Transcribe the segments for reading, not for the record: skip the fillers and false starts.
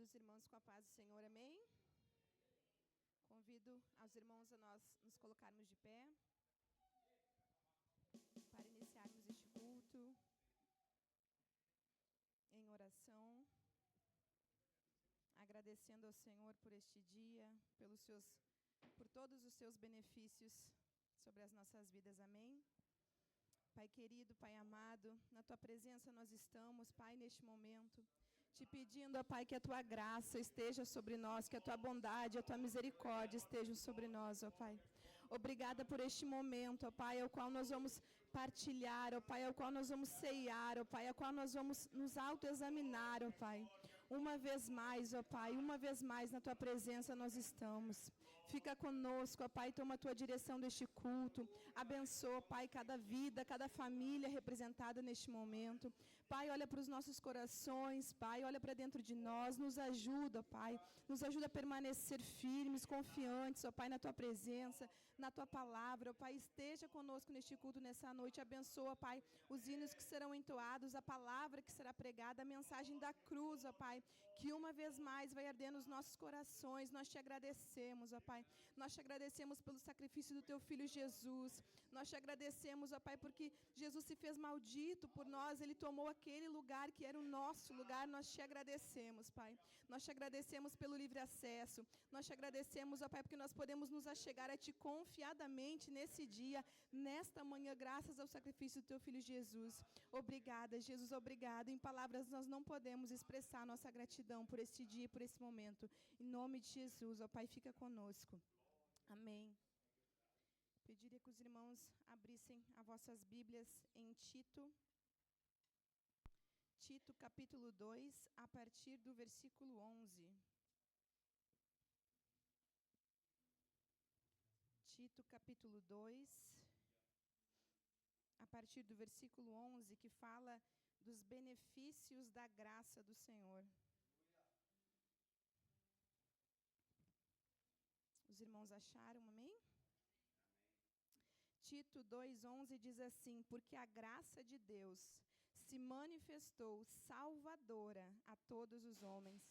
Saúdo os irmãos com a paz do Senhor, amém? Convido aos irmãos a nós nos colocarmos de pé para iniciarmos este culto em oração, agradecendo ao Senhor por este dia, por todos os seus benefícios sobre as nossas vidas, amém? Pai querido, Pai amado, na Tua presença nós estamos, Pai, neste momento, te pedindo, ó Pai, que a Tua graça esteja sobre nós, que a Tua bondade, a Tua misericórdia estejam sobre nós, ó Pai. Obrigada por este momento, ó Pai, ao qual nós vamos partilhar, ó Pai, ao qual nós vamos ceiar, ó Pai, ao qual nós vamos nos autoexaminar, ó Pai. Uma vez mais, ó Pai, uma vez mais na Tua presença nós estamos. Fica conosco, ó Pai, toma a Tua direção deste culto. Abençoa, Pai, cada vida, cada família representada neste momento. Pai, olha para os nossos corações, Pai, olha para dentro de nós, nos ajuda, Pai, nos ajuda a permanecer firmes, confiantes, ó Pai, na Tua presença, na Tua palavra, ó Pai, esteja conosco neste culto nessa noite, abençoa, Pai, os hinos que serão entoados, a palavra que será pregada, a mensagem da cruz, ó Pai, que uma vez mais vai arder nos nossos corações. Nós te agradecemos, ó Pai, nós te agradecemos pelo sacrifício do Teu Filho Jesus, nós te agradecemos, ó Pai, porque Jesus se fez maldito por nós, Ele tomou aquele lugar que era o nosso lugar. Nós te agradecemos, Pai, nós te agradecemos pelo livre acesso, nós te agradecemos, ó Pai, porque nós podemos nos achegar a Ti confiadamente nesse dia, nesta manhã, graças ao sacrifício do Teu Filho Jesus. Obrigada, Jesus, obrigada. Em palavras nós não podemos expressar nossa gratidão por este dia e por esse momento. Em nome de Jesus, ó Pai, fica conosco. Amém. Pediria que os irmãos abrissem as vossas Bíblias em Tito capítulo 2, a partir do versículo 11. Tito capítulo 2, a partir do versículo 11, que fala dos benefícios da graça do Senhor. Os irmãos acharam, amém? Tito 2,11 diz assim: porque a graça de Deus se manifestou salvadora a todos os homens.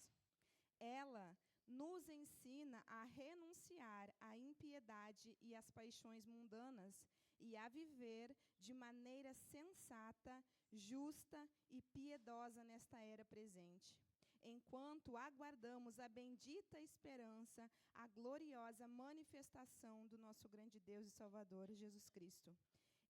Ela nos ensina a renunciar à impiedade e às paixões mundanas e a viver de maneira sensata, justa e piedosa nesta era presente, enquanto aguardamos a bendita esperança, a gloriosa manifestação do nosso grande Deus e Salvador, Jesus Cristo.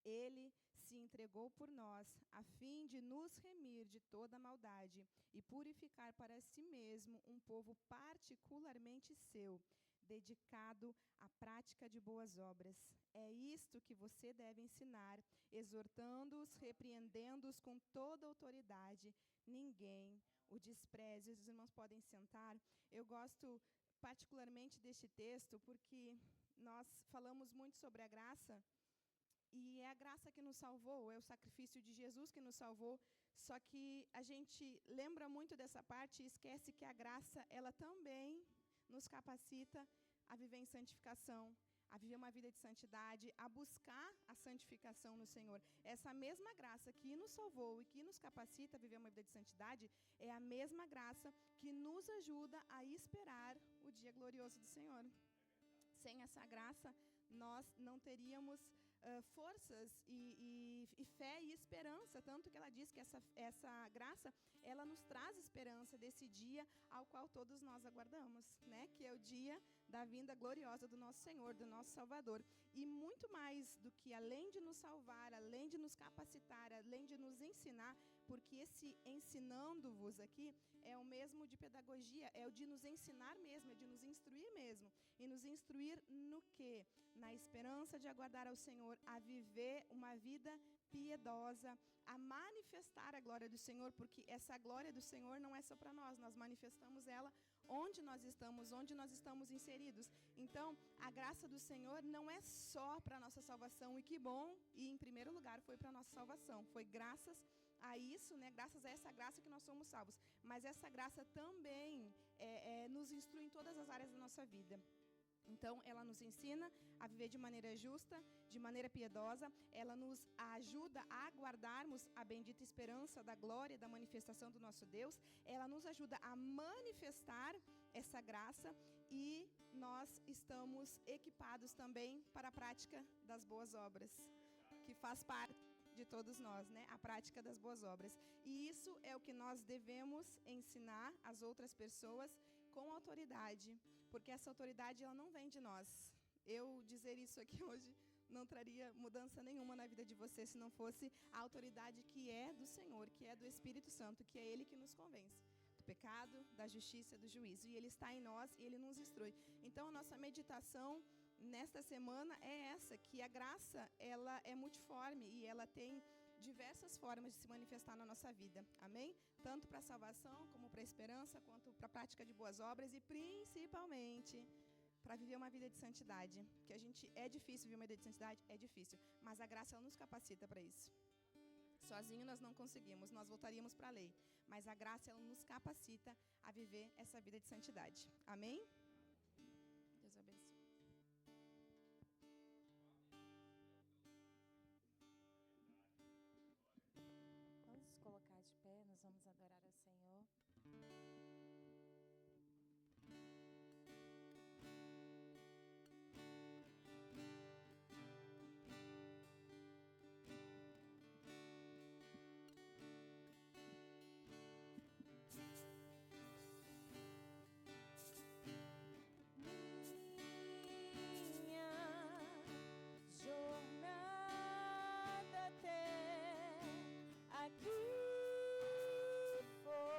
Ele se entregou por nós, a fim de nos remir de toda maldade e purificar para si mesmo um povo particularmente seu, dedicado à prática de boas obras. É isto que você deve ensinar, exortando-os, repreendendo-os com toda autoridade. Ninguém o despreze. Os irmãos podem sentar. Eu gosto particularmente deste texto porque nós falamos muito sobre a graça, e é a graça que nos salvou, é o sacrifício de Jesus que nos salvou, só que a gente lembra muito dessa parte e esquece que a graça, ela também nos capacita a viver em santificação, a viver uma vida de santidade, a buscar a santificação no Senhor. Essa mesma graça que nos salvou e que nos capacita a viver uma vida de santidade, é a mesma graça que nos ajuda a esperar o dia glorioso do Senhor. Sem essa graça, nós não teríamos forças e fé e esperança, tanto que ela diz que essa graça, ela nos traz esperança desse dia ao qual todos nós aguardamos, né? Que é o dia da vinda gloriosa do nosso Senhor, do nosso Salvador. E muito mais do que, além de nos salvar, além de nos capacitar, além de nos ensinar, porque esse ensinando-vos aqui é o mesmo de pedagogia, é o de nos ensinar mesmo, é de nos instruir mesmo. E nos instruir no quê? Na esperança de aguardar ao Senhor, a viver uma vida piedosa, a manifestar a glória do Senhor, porque essa glória do Senhor não é só para nós manifestamos ela onde nós estamos inseridos. Então, a graça do Senhor não é só para a nossa salvação, e que bom, e em primeiro lugar foi para a nossa salvação, foi graças a isso, né? Graças a essa graça que nós somos salvos, mas essa graça também nos instrui em todas as áreas da nossa vida. Então, ela nos ensina a viver de maneira justa, de maneira piedosa. Ela nos ajuda a aguardarmos a bendita esperança da glória e da manifestação do nosso Deus. Ela nos ajuda a manifestar essa graça e nós estamos equipados também para a prática das boas obras, que faz parte de todos nós, né? A prática das boas obras. E isso é o que nós devemos ensinar às outras pessoas com autoridade, porque essa autoridade ela não vem de nós. Eu dizer isso aqui hoje não traria mudança nenhuma na vida de você se não fosse a autoridade que é do Senhor, que é do Espírito Santo, que é Ele que nos convence do pecado, da justiça, do juízo. E Ele está em nós e Ele nos instrui. Então, a nossa meditação nesta semana é essa, que a graça ela é multiforme e ela tem diversas formas de se manifestar na nossa vida, amém? Tanto para a salvação, como para a esperança, quanto para a prática de boas obras e principalmente para viver uma vida de santidade. Que a gente, é difícil viver uma vida de santidade? É difícil, mas a graça ela nos capacita para isso. Sozinho nós não conseguimos, nós voltaríamos para a lei, mas a graça ela nos capacita a viver essa vida de santidade, amém? Deus abençoe. Vamos colocar de pé, nós vamos adorar ao Senhor. Jornada até aqui foi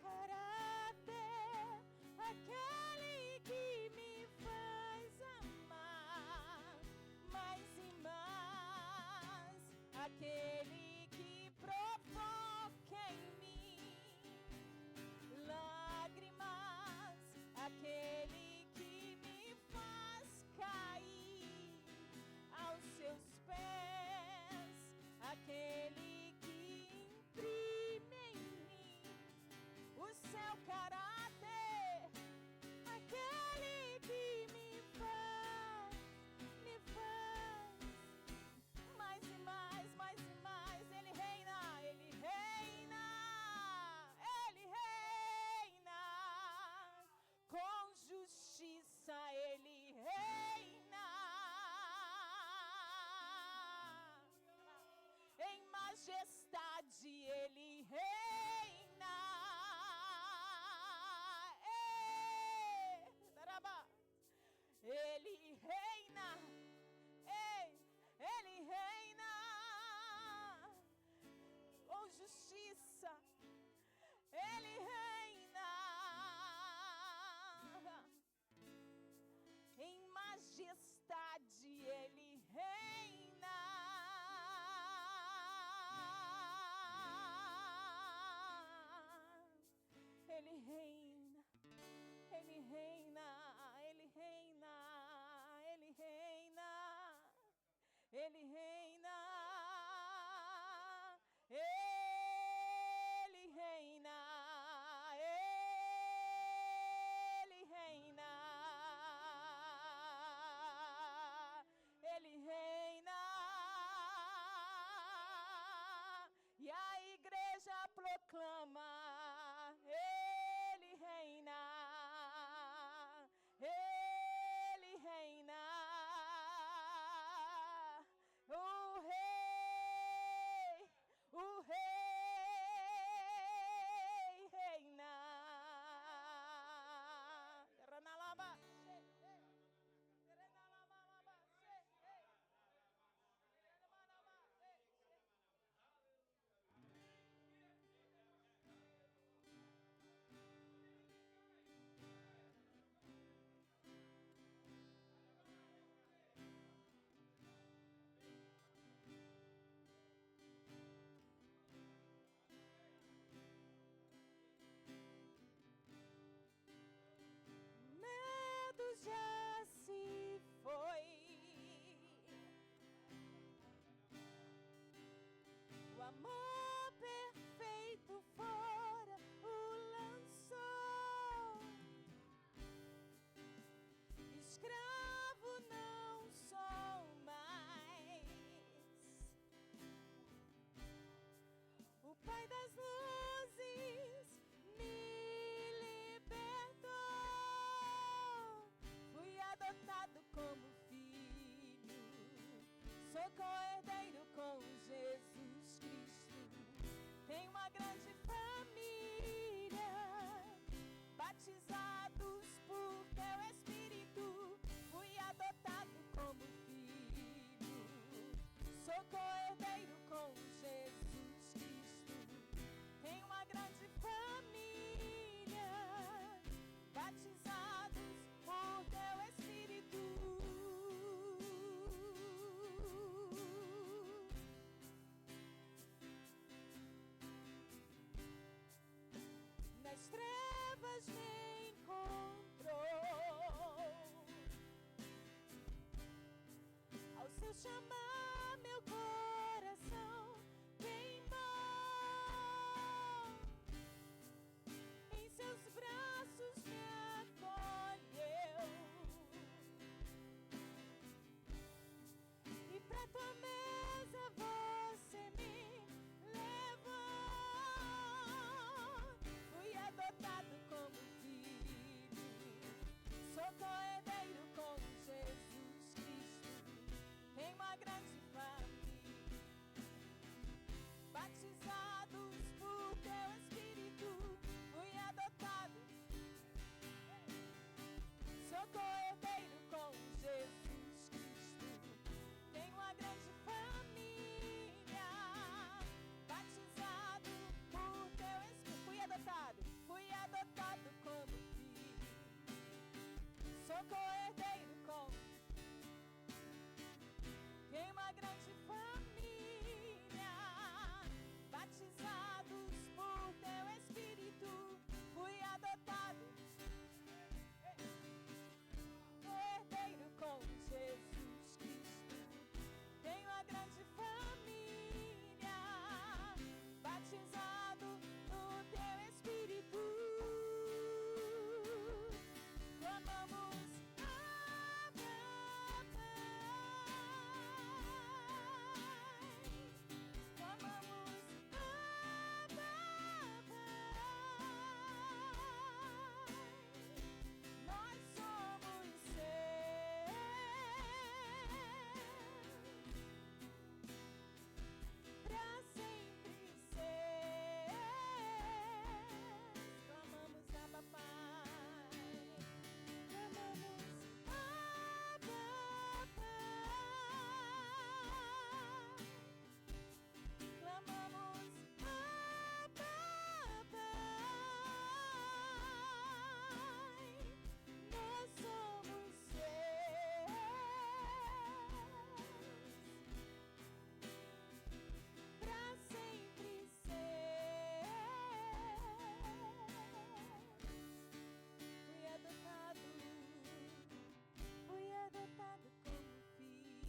caráter, aquele que me faz amar mais e mais, aquele que provoca em mim lágrimas, aquele que me faz cair aos seus pés, aquele que imprime em mim o seu caráter, aquele que me faz mais e mais, mais e mais. Ele reina, ele reina, ele reina com justiça, ele reina em majestade, ele reina. Darabá. Ele reina, ele reina com justiça, ele reina em majestade, ele reina. Ele reina, ele reina, ele reina, ele reina, ele reina, ele reina, ele reina, ele reina. E a igreja proclama: ele reina, ele reina, o rei reina. Ranalaba. Medo já se foi, o amor perfeito fora o lançou. Escravo não sou mais, o Pai das luzes me libertou. Fui adotado como filho, sou co-herdeiro com Jesus Cristo. Tenho uma grande família, batizados por teu Espírito. Fui adotado como filho, sou co-herdeiro com Jesus Cristo. Tenho uma grande família, batizados por teu Espírito. Nas trevas me encontrou, ao seu chamar meu coração queimou. Em seus braços me acolheu e pra tua mesa você me levou. Fui adotado como filho, sou co-herdeiro com Jesus Cristo. Tenho uma grande família, batizados por teu Espírito. Fui adotado, sou co-herdeiro com Jesus Cristo. Tenho uma grande família, batizado por teu Espírito. Fui adotado, sou co-herdeiro com. Tem uma grande família, batizados por teu Espírito, fui adotado, co-herdeiro com Jesus Cristo. Tem uma grande família, batizado no teu Espírito. Clamamos, Abba, Pai. Clamamos, Abba, Pai. Nós somos seus, pra sempre seus. Clamamos, Abba, Pai. Clamamos, Abba, Pai. Clamamos, Abba, Pai. Nós somos seus, pra sempre seus. Fui adotado como filho.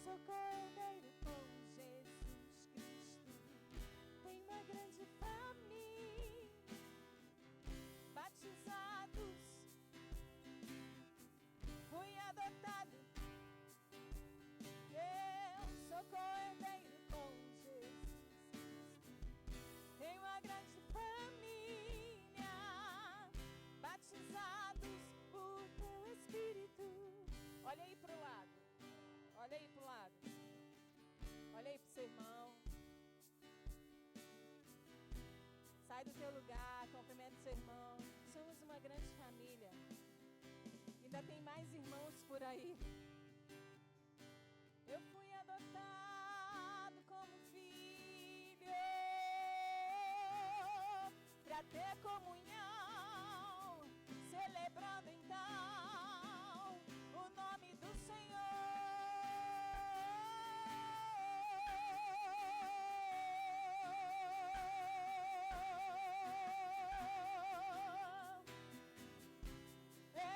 Sou co-herdeiro com Jesus Cristo. Tenho uma grande família, batizados. Fui adotado. Eu sou co-herdeiro com Jesus Cristo. Tenho uma grande família, batizados por teu Espírito. Olha aí pro lado. Olha aí pro lado. Olha aí pro seu irmão. Sai do teu lugar, cumprimenta o seu irmão. Somos uma grande família. Ainda tem mais irmãos por aí. Eu fui adotado como filho, pra ter comunhão, celebrando então o nome do Senhor.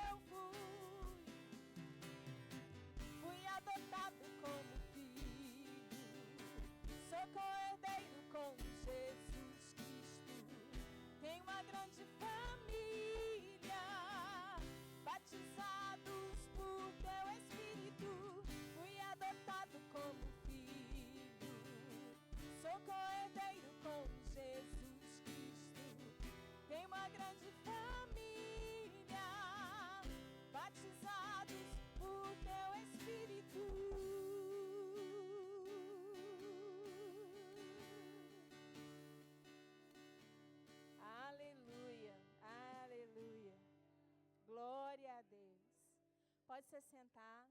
Eu fui adotado como filho, sou co-herdeiro com Jesus Cristo. Tenho uma grande família, batizados por teu Espírito. Fui adotado como filho, sou co-herdeiro com Jesus Cristo. Tenho uma grande família, batizados por teu Espírito. Aleluia, aleluia. Glória a Deus. Pode se sentar.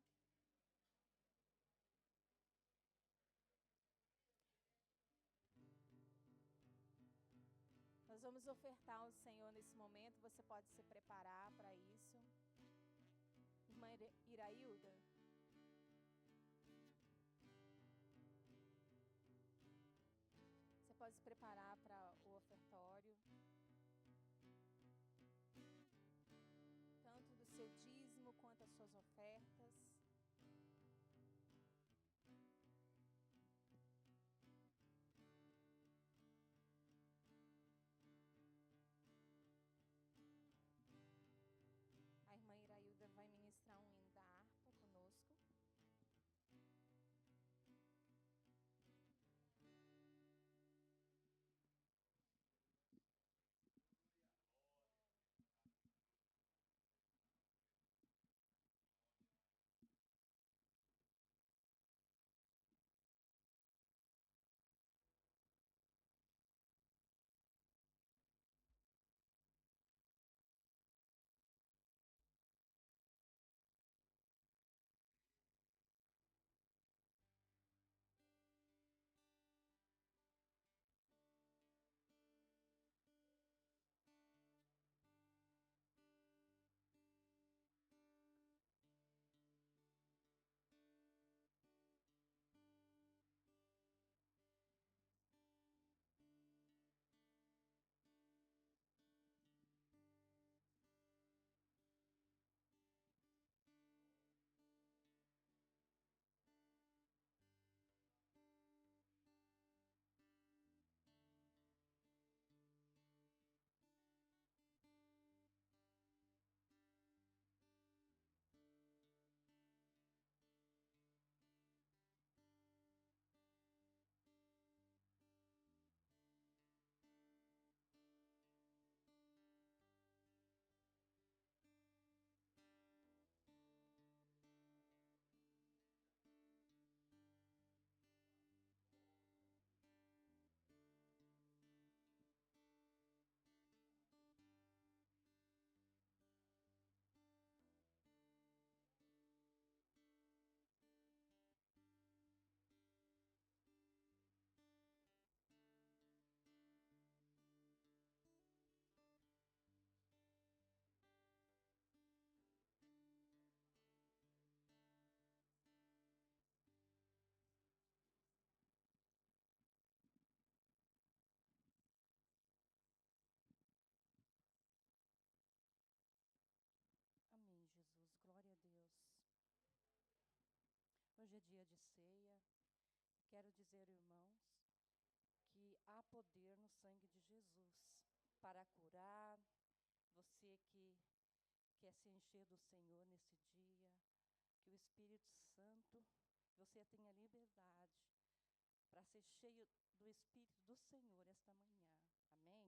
Nós vamos ofertar ao Senhor nesse momento. Você pode se preparar para isso. Irmã Irailda. Você pode se preparar para o ofertório. Tanto do seu dízimo quanto as suas ofertas. A irmã Irailda vai ministrar um hino da harpa conosco. há poder no sangue de Jesus para curar. Você que quer se encher do Senhor nesse dia, que o Espírito Santo, você tenha liberdade para ser cheio do Espírito do Senhor esta manhã. Amém?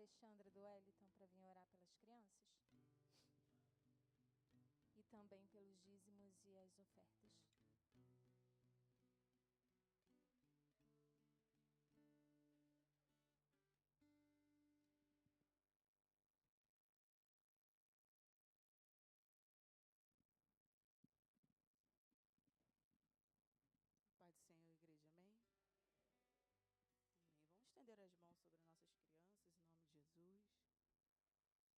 Alexandra do Wellington para vir orar pelas crianças? E também pelos dízimos e as ofertas. Pai do Senhor, igreja, amém? Amém. Vamos estender as mãos sobre nossas crianças, em nome de Jesus.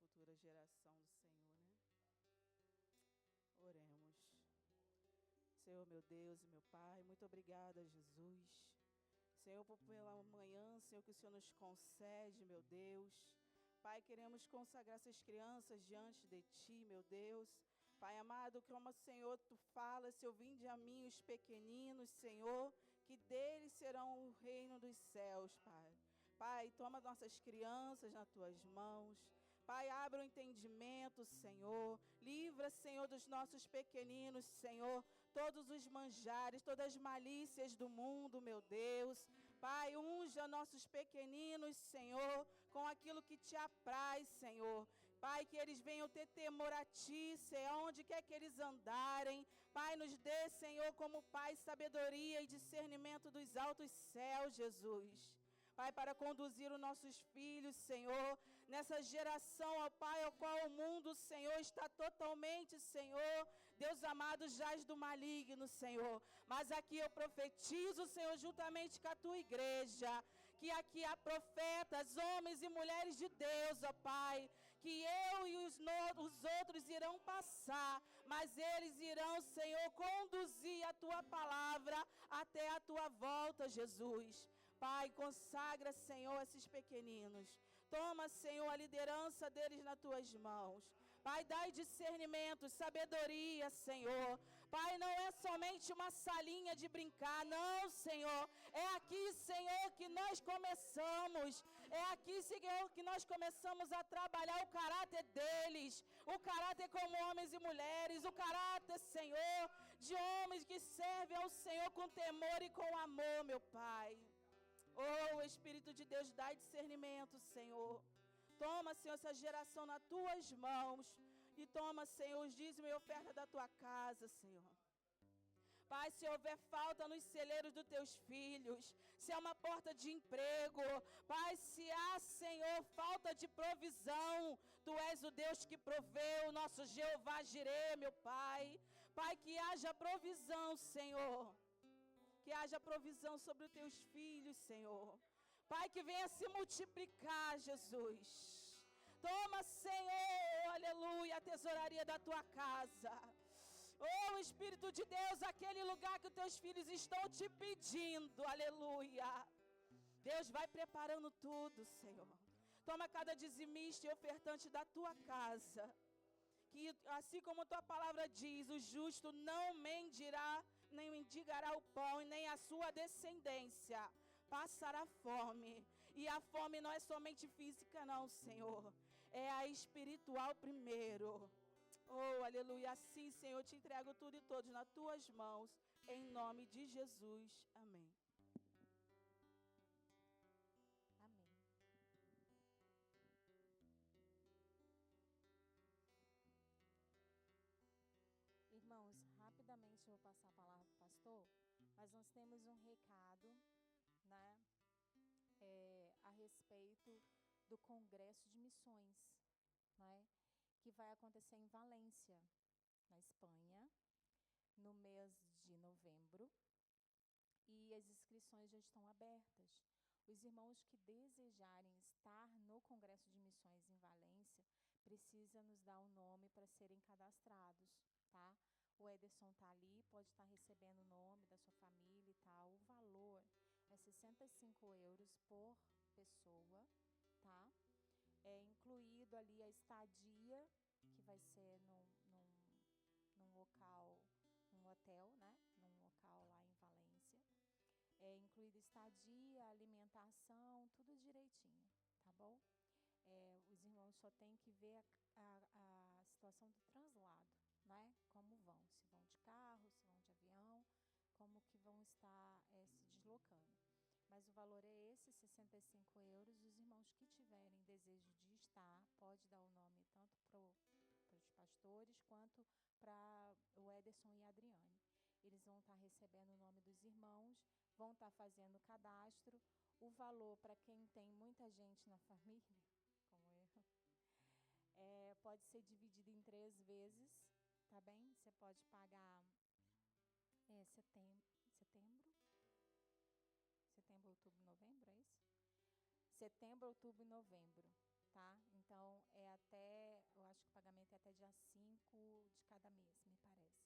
Futura geração do Senhor, né? Oremos. Senhor, meu Deus e meu Pai, muito obrigada, Jesus. Senhor, pela manhã, Senhor, que o Senhor nos concede, meu Deus. Pai, queremos consagrar essas crianças diante de Ti, meu Deus. Pai amado, como, Senhor, Tu fala, Senhor, vinde a mim os pequeninos, Senhor, que deles serão o reino dos céus, Pai. Pai, toma nossas crianças nas Tuas mãos. Pai, abra o entendimento, Senhor. Livra, Senhor, dos nossos pequeninos, Senhor, todos os manjares, todas as malícias do mundo, meu Deus. Pai, unja nossos pequeninos, Senhor, com aquilo que Te apraz, Senhor. Pai, que eles venham ter temor a Ti, Senhor, onde quer que eles andarem. Pai, nos dê, Senhor, como Pai, sabedoria e discernimento dos altos céus, Jesus. Pai, para conduzir os nossos filhos, Senhor, nessa geração, ó Pai, ao qual o mundo, Senhor, está totalmente, Senhor, Deus amado, jaz do maligno, Senhor. Mas aqui eu profetizo, Senhor, juntamente com a Tua igreja, que aqui há profetas, homens e mulheres de Deus, ó Pai, que eu e os outros irão passar, mas eles irão, Senhor, conduzir a Tua palavra até a Tua volta, Jesus. Pai, consagra, Senhor, esses pequeninos. Toma, Senhor, a liderança deles nas Tuas mãos. Pai, dai discernimento, sabedoria, Senhor. Pai, não é somente uma salinha de brincar, não, Senhor. É aqui, Senhor, que nós começamos. É aqui, Senhor, que nós começamos a trabalhar o caráter deles. O caráter como homens e mulheres. O caráter, Senhor, de homens que servem ao Senhor com temor e com amor, meu Pai. Oh, Espírito de Deus, dai discernimento, Senhor. Toma, Senhor, essa geração nas Tuas mãos. E toma, Senhor, os dízimos e oferta da Tua casa, Senhor. Pai, se houver falta nos celeiros dos Teus filhos, se há uma porta de emprego, Pai, se há, Senhor, falta de provisão, Tu és o Deus que provê, o nosso Jeová Jireh, meu Pai. Pai, que haja provisão, Senhor. Que haja provisão sobre os Teus filhos, Senhor. Pai, que venha se multiplicar, Jesus. Toma, Senhor, aleluia, a tesouraria da Tua casa. Oh, Espírito de Deus, aquele lugar que os Teus filhos estão Te pedindo, aleluia. Deus vai preparando tudo, Senhor. Toma cada dizimista e ofertante da Tua casa. Que assim como Tua palavra diz, o justo não mendirá, nem mendigará o pão, e nem a sua descendência passará fome. E a fome não é somente física, não, Senhor. É a espiritual primeiro. Oh, aleluia. Assim, Senhor, te entrego tudo e todos nas Tuas mãos. Em nome de Jesus. Amém. Amém. Irmãos, rapidamente eu vou passar a palavra para o pastor, mas nós temos um recado, né, a respeito do Congresso de Missões, né, que vai acontecer em Valência, na Espanha, no mês de novembro, e as inscrições já estão abertas. Os irmãos que desejarem estar no Congresso de Missões em Valência, precisam nos dar o nome para serem cadastrados, tá? O Ederson está ali, pode estar recebendo o nome da sua família e tal. O valor é 65 euros por pessoa, tá? É incluído ali a estadia, que vai ser num local, num hotel, né? Num local lá em Valência. É incluído estadia, alimentação, tudo direitinho, tá bom? Os irmãos só têm que ver a situação do translado, né? Como vão, se vão de carro, se vão de avião, como que vão estar se deslocando. mas o valor é esse, 65 euros. Os irmãos que tiverem desejo de estar, pode dar o nome tanto para os pastores quanto para o Ederson e a Adriane. Eles vão estar recebendo o nome dos irmãos, vão estar fazendo o cadastro. O valor, para quem tem muita gente na família, como eu, pode ser dividido em 3 vezes, tá bem? Você pode pagar setembro, outubro, novembro, é isso? Setembro, outubro e novembro, tá? Então, eu acho que o pagamento é até dia 5 de cada mês, me parece.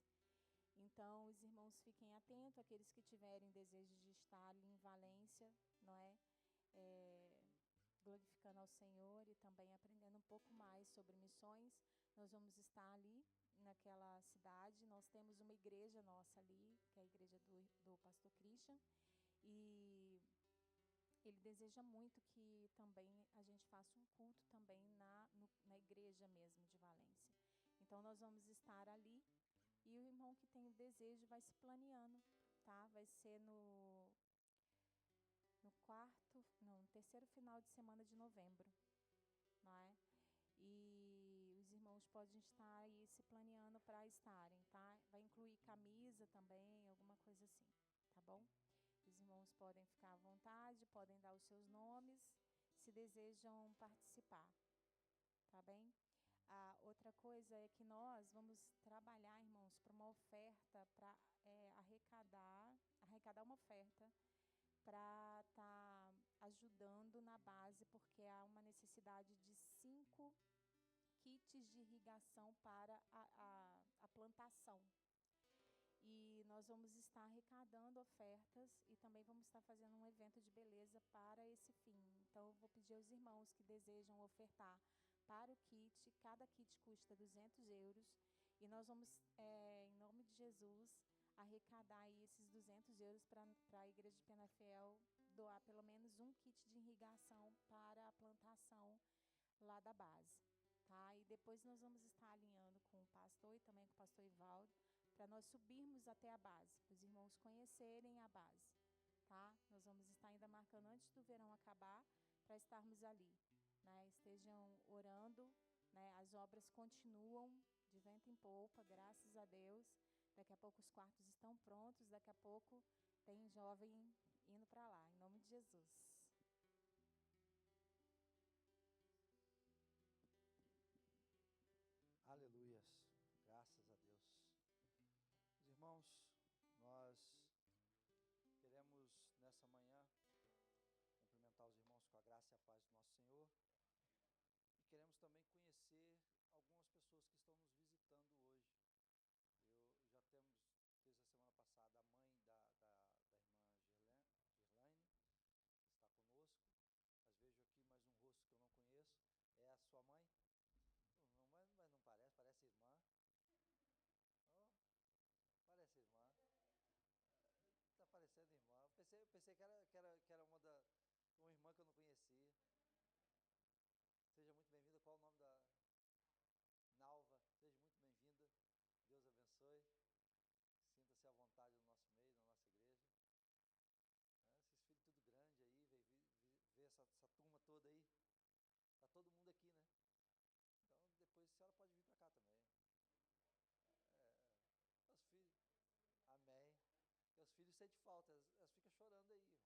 Então, os irmãos fiquem atentos, aqueles que tiverem desejo de estar ali em Valência, não é? Glorificando ao Senhor e também aprendendo um pouco mais sobre missões. Nós vamos estar ali naquela cidade. Nós temos uma igreja nossa ali, que é a igreja do pastor Christian, e ele deseja muito que também a gente faça um culto também na igreja mesmo de Valência. Então, nós vamos estar ali e o irmão que tem o desejo vai se planeando, tá? Vai ser no terceiro final de semana de novembro, não é? E os irmãos podem estar aí se planeando para estarem, tá? Vai incluir camisa também, alguma coisa assim, tá bom? Os irmãos podem ficar à vontade, podem dar os seus nomes, se desejam participar, tá bem? A outra coisa é que nós vamos trabalhar, irmãos, para uma oferta, para arrecadar uma oferta para estar ajudando na base, porque há uma necessidade de 5 kits de irrigação para a plantação. E nós vamos estar arrecadando ofertas e também vamos estar fazendo um evento de beleza para esse fim. Então, eu vou pedir aos irmãos que desejam ofertar para o kit. Cada kit custa 200 euros. E nós vamos, em nome de Jesus, arrecadar aí esses 200 euros para a Igreja de Penafiel doar pelo menos um kit de irrigação para a plantação lá da base, tá? E depois nós vamos estar alinhando com o pastor e também com o pastor Ivaldo, para nós subirmos até a base, para os irmãos conhecerem a base, tá? Nós vamos estar ainda marcando antes do verão acabar, para estarmos ali, né? Estejam orando, né? As obras continuam de vento em polpa, graças a Deus. Daqui a pouco os quartos estão prontos, daqui a pouco tem jovem indo para lá, em nome de Jesus. Aleluias, graças a Deus. Os irmãos, nós queremos nessa manhã cumprimentar os irmãos com a graça e a paz do nosso Senhor e queremos também conhecer algumas pessoas que estão nos visitando hoje. Já temos, desde a semana passada, a mãe da irmã Girlaine está conosco, mas vejo aqui mais um rosto que eu não conheço. É a sua mãe? Não, mas não parece, parece irmã. Oh, parece irmã. Está parecendo irmã. Pensei que era uma irmã que eu não conhecia. Seja muito bem-vinda. Qual o nome da Nalva? Seja muito bem-vinda. Deus abençoe. Sinta-se à vontade no nosso meio, na nossa igreja. Esses filhos tudo grande aí, ver essa turma toda aí. Está todo mundo aqui, né? Então, depois a senhora pode vir para cá também. Os filhos, amém. Os filhos sentem falta, elas ficam chorando aí, irmão.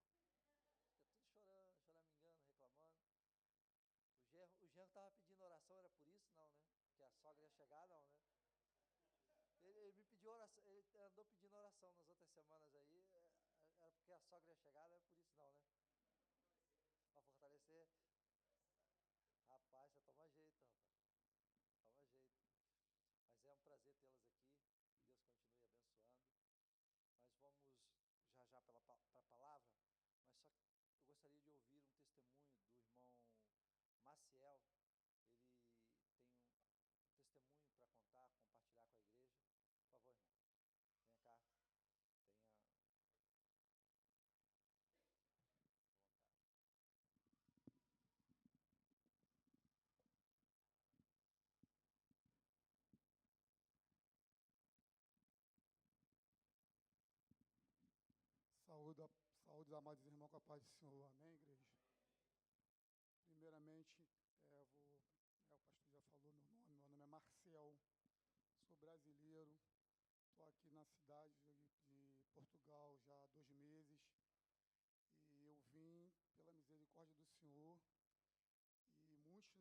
Fica tudo chorando, choramingando, reclamando. O genro estava pedindo oração, era por isso? Não, né? Que a sogra ia chegar, não, né? Ele me pediu oração, ele andou pedindo oração nas outras semanas aí, era porque a sogra ia chegar, não era por isso não, né? Para fortalecer. Rapaz, você toma jeito, rapaz. Toma jeito. Mas é um prazer tê-las aqui. Que Deus continue abençoando. Nós vamos já para a palavra, mas só que eu gostaria de ouvir um testemunho do irmão Maciel. Ele tem um testemunho para contar, compartilhar com a igreja. Por favor, irmão. Venha cá. Tenha vontade. Saúdo todos, amados irmãos, com a paz do Senhor. Amém, igreja? Primeiramente, o pastor já falou meu nome é Marcel, sou brasileiro, estou aqui na cidade de Portugal já há 2 meses, e eu vim pela misericórdia do Senhor, e muitos,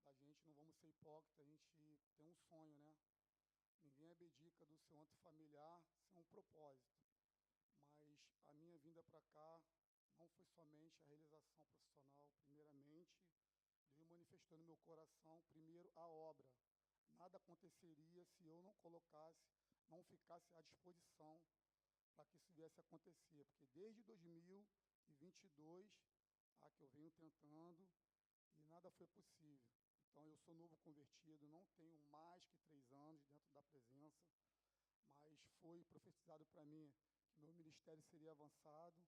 da gente, não vamos ser hipócritas, a gente tem um sonho, Ninguém abdica do seu âmbito familiar sem um propósito. Mas a minha vinda para cá não foi somente a realização profissional, primeiramente, Deus manifestou no meu coração, primeiro, a obra. Nada aconteceria se eu não colocasse, não ficasse à disposição para que isso viesse a acontecer. Porque desde 2022, que eu venho tentando, e nada foi possível. Então, eu sou novo convertido, não tenho mais que 3 anos dentro da presença, mas foi profetizado para mim que meu ministério seria avançado,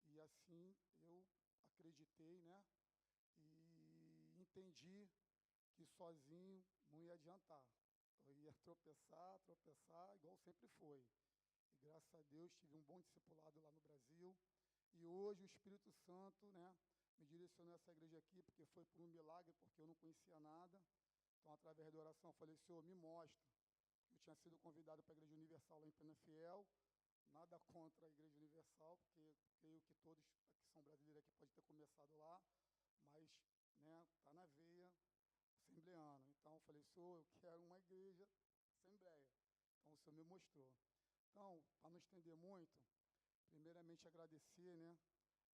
e assim eu acreditei, e entendi que sozinho não ia adiantar. Eu ia tropeçar, igual sempre foi. E graças a Deus tive um bom discipulado lá no Brasil, e hoje o Espírito Santo, me direcionou a essa igreja aqui, porque foi por um milagre, porque eu não conhecia nada. Então, através da oração, eu falei: Senhor, me mostra. Eu tinha sido convidado para a Igreja Universal lá em Penafiel, nada contra a Igreja Universal, porque creio que todos que são brasileiros aqui podem ter começado lá, mas está na veia assembleana. Então, eu falei: Senhor, eu quero uma igreja assembleia. Então, o Senhor me mostrou. Então, para não estender muito, primeiramente agradecer,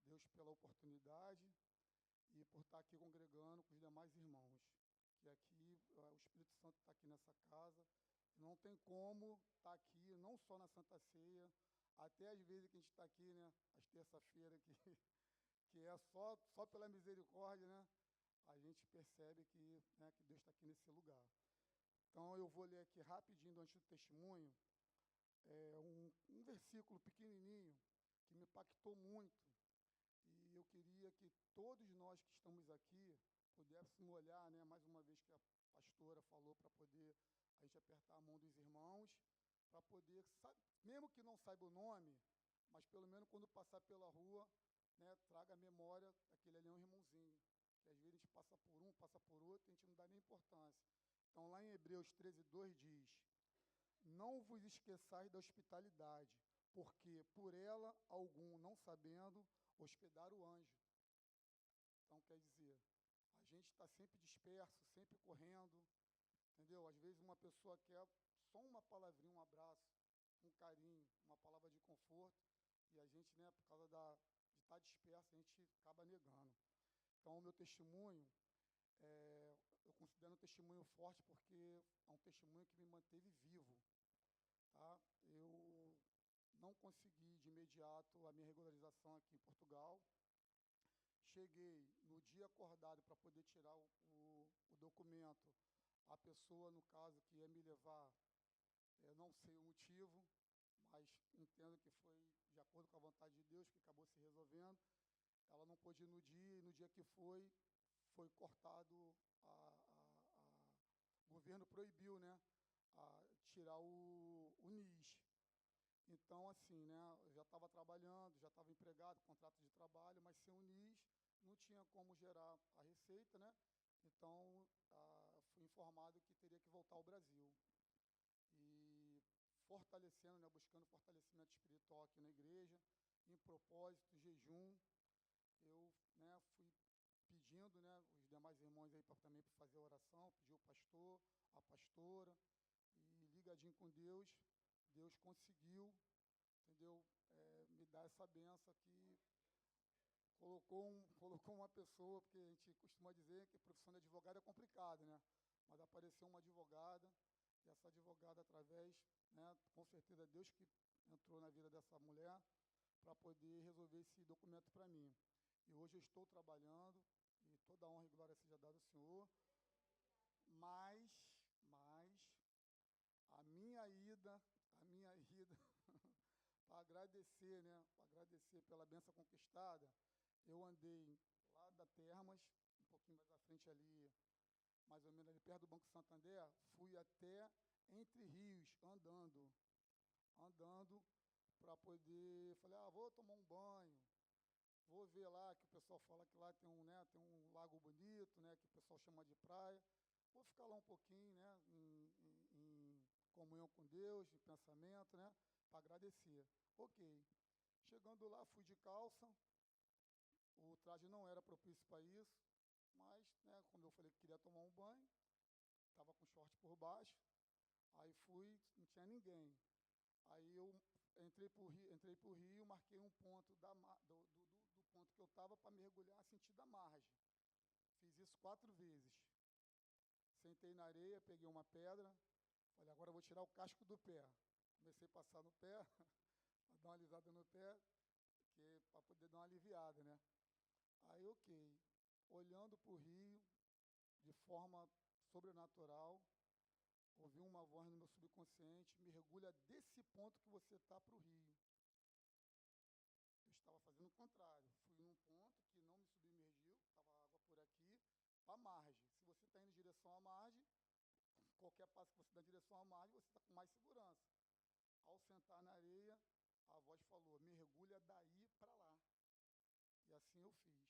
Deus pela oportunidade e por estar aqui congregando com os demais irmãos. Que aqui, o Espírito Santo está aqui nessa casa, e não tem como estar aqui, não só na Santa Ceia, até às vezes que a gente está aqui, às terça-feiras, que é só pela misericórdia, a gente percebe que Deus está aqui nesse lugar. Então, eu vou ler aqui rapidinho, antes do testemunho, um versículo pequenininho que me impactou muito. E eu queria que todos nós que estamos aqui pudéssemos olhar, mais uma vez que a pastora falou, para poder a gente apertar a mão dos irmãos, para poder, mesmo que não saiba o nome, mas pelo menos quando passar pela rua, traga a memória, aquele ali é um irmãozinho, que às vezes a gente passa por um, passa por outro, e a gente não dá nem importância. Então, lá em Hebreus 13:2 diz: não vos esqueçais da hospitalidade, porque por ela algum, não sabendo, hospedar o anjo. Então, quer dizer, a gente está sempre disperso, sempre correndo, entendeu? Às vezes uma pessoa quer só uma palavrinha, um abraço, um carinho, uma palavra de conforto, e a gente, por causa de estar disperso, a gente acaba negando. Então, o meu testemunho, eu considero um testemunho forte, porque é um testemunho que me manteve vivo, tá? Eu não consegui de imediato a minha regularização aqui em Portugal. Cheguei no dia acordado para poder tirar o documento. A pessoa, no caso, que ia me levar, não sei o motivo, mas entendo que foi de acordo com a vontade de Deus, que acabou se resolvendo. Ela não pôde ir no dia, e no dia que foi cortado, o governo proibiu, a tirar o NIS. Então, assim, eu já estava trabalhando, já estava empregado, contrato de trabalho, mas sem o NIS não tinha como gerar a receita, Então, fui informado que teria que voltar ao Brasil. E fortalecendo, buscando fortalecimento espiritual aqui na igreja, em propósito, jejum, eu, fui pedindo, os demais irmãos aí também para fazer oração, pedi o pastor, a pastora, e ligadinho com Deus, Deus conseguiu, entendeu, me dar essa benção que colocou uma pessoa, porque a gente costuma dizer que a profissão de advogado é complicada, mas apareceu uma advogada, e essa advogada, através, com certeza Deus que entrou na vida dessa mulher para poder resolver esse documento para mim. E hoje eu estou trabalhando, e toda a honra e glória seja dada ao Senhor, mas a minha ida para agradecer, para agradecer pela bênção conquistada, eu andei lá da Termas, um pouquinho mais à frente ali, mais ou menos ali perto do Banco Santander, fui até Entre Rios, andando, para poder, falei, vou tomar um banho, vou ver lá que o pessoal fala que lá tem um lago bonito, né, que o pessoal chama de praia. Vou ficar lá um pouquinho, né, em comunhão com Deus, de pensamento, né, para agradecer. Ok. Chegando lá, fui de calça. O traje não era propício para isso, mas, né, como eu falei que queria tomar um banho, estava com short por baixo. Aí fui, não tinha ninguém. Aí eu entrei pro rio, marquei um ponto do ponto que eu estava para mergulhar sentido da margem. Fiz isso 4 vezes. Sentei na areia, peguei uma pedra, falei, agora eu vou tirar o casco do pé. Comecei a passar no pé, para dar uma alisada no pé, para poder dar uma aliviada, né? Aí, ok. Olhando para o rio, de forma sobrenatural, ouvi uma voz no meu subconsciente, mergulha desse ponto que você está para o rio. Eu estava fazendo o contrário. Fui num ponto que não me submergiu, estava água por aqui, para a margem. Se você está indo em direção à margem, qualquer passo que você dá em direção à margem, você está com mais segurança. Ao sentar na areia, a voz falou, mergulha daí para lá. E assim eu fiz.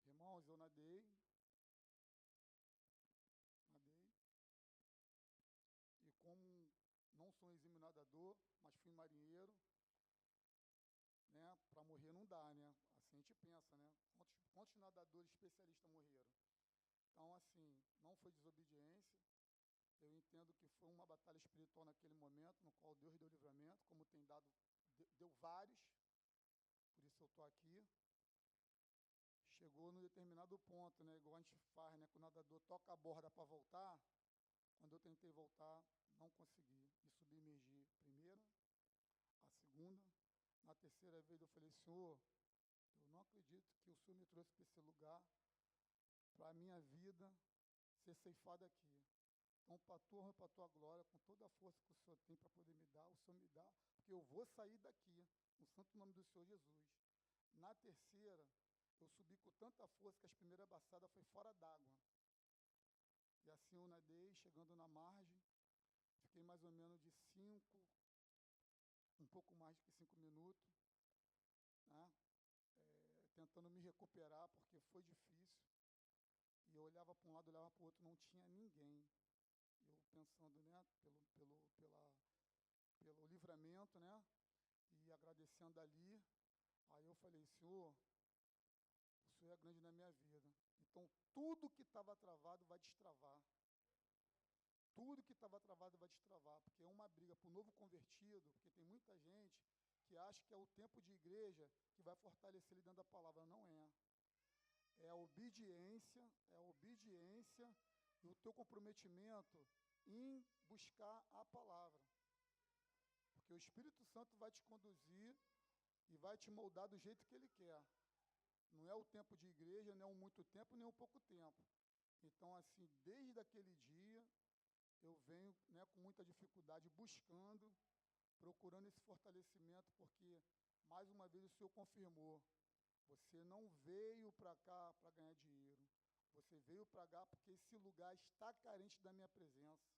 Irmãos, eu nadei. E como não sou um exímio nadador, mas fui marinheiro, né, para morrer não dá, né? Assim a gente pensa, né? Quantos nadadores especialistas morreram? Então, assim, não foi desobediência. Eu entendo que foi uma batalha espiritual naquele momento, no qual Deus deu livramento, como tem dado, deu vários, por isso eu estou aqui. Chegou num determinado ponto, né, igual a gente faz, né, que o nadador toca a borda para voltar. Quando eu tentei voltar, não consegui. Me submergi primeira, a segunda. Na terceira vez eu falei, Senhor, eu não acredito que o Senhor me trouxe para esse lugar, para a minha vida ser ceifada aqui. Então, para a tua honra e para a tua glória, com toda a força que o Senhor tem para poder me dar, o Senhor me dá, porque eu vou sair daqui, no santo nome do Senhor Jesus. Na terceira, eu subi com tanta força que as primeiras braçadas foi fora d'água. E assim eu nadei, chegando na margem, fiquei mais ou menos de 5, um pouco mais que 5 minutos, né, tentando me recuperar, porque foi difícil. E eu olhava para um lado, olhava para o outro, não tinha ninguém. Eu pensando, né, pelo livramento, né, e agradecendo ali. Aí eu falei, Senhor, o Senhor é grande na minha vida. Então, tudo que estava travado vai destravar. Tudo que estava travado vai destravar, porque é uma briga para o novo convertido, porque tem muita gente que acha que é o tempo de igreja que vai fortalecer ele dentro da palavra. Não é. É a obediência e o teu comprometimento em buscar a palavra. Porque o Espírito Santo vai te conduzir e vai te moldar do jeito que ele quer. Não é o tempo de igreja, não é um muito tempo, nem um pouco tempo. Então, assim, desde aquele dia, eu venho, né, com muita dificuldade, buscando, procurando esse fortalecimento, porque, mais uma vez, o Senhor confirmou, você não veio para cá para ganhar dinheiro, você veio para cá porque esse lugar está carente da minha presença.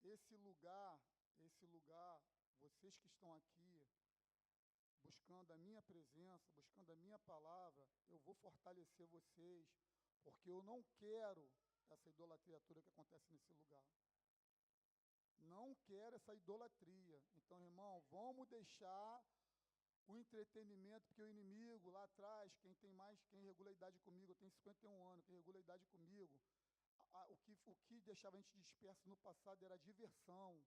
Esse lugar, vocês que estão aqui, buscando a minha presença, buscando a minha palavra, eu vou fortalecer vocês, porque eu não quero essa idolatria toda que acontece nesse lugar. Não quero essa idolatria. Então, irmão, vamos deixar o entretenimento, porque o inimigo lá atrás, quem regula a idade comigo, eu tenho 51 anos, quem regula a idade comigo, o que deixava a gente disperso no passado era a diversão.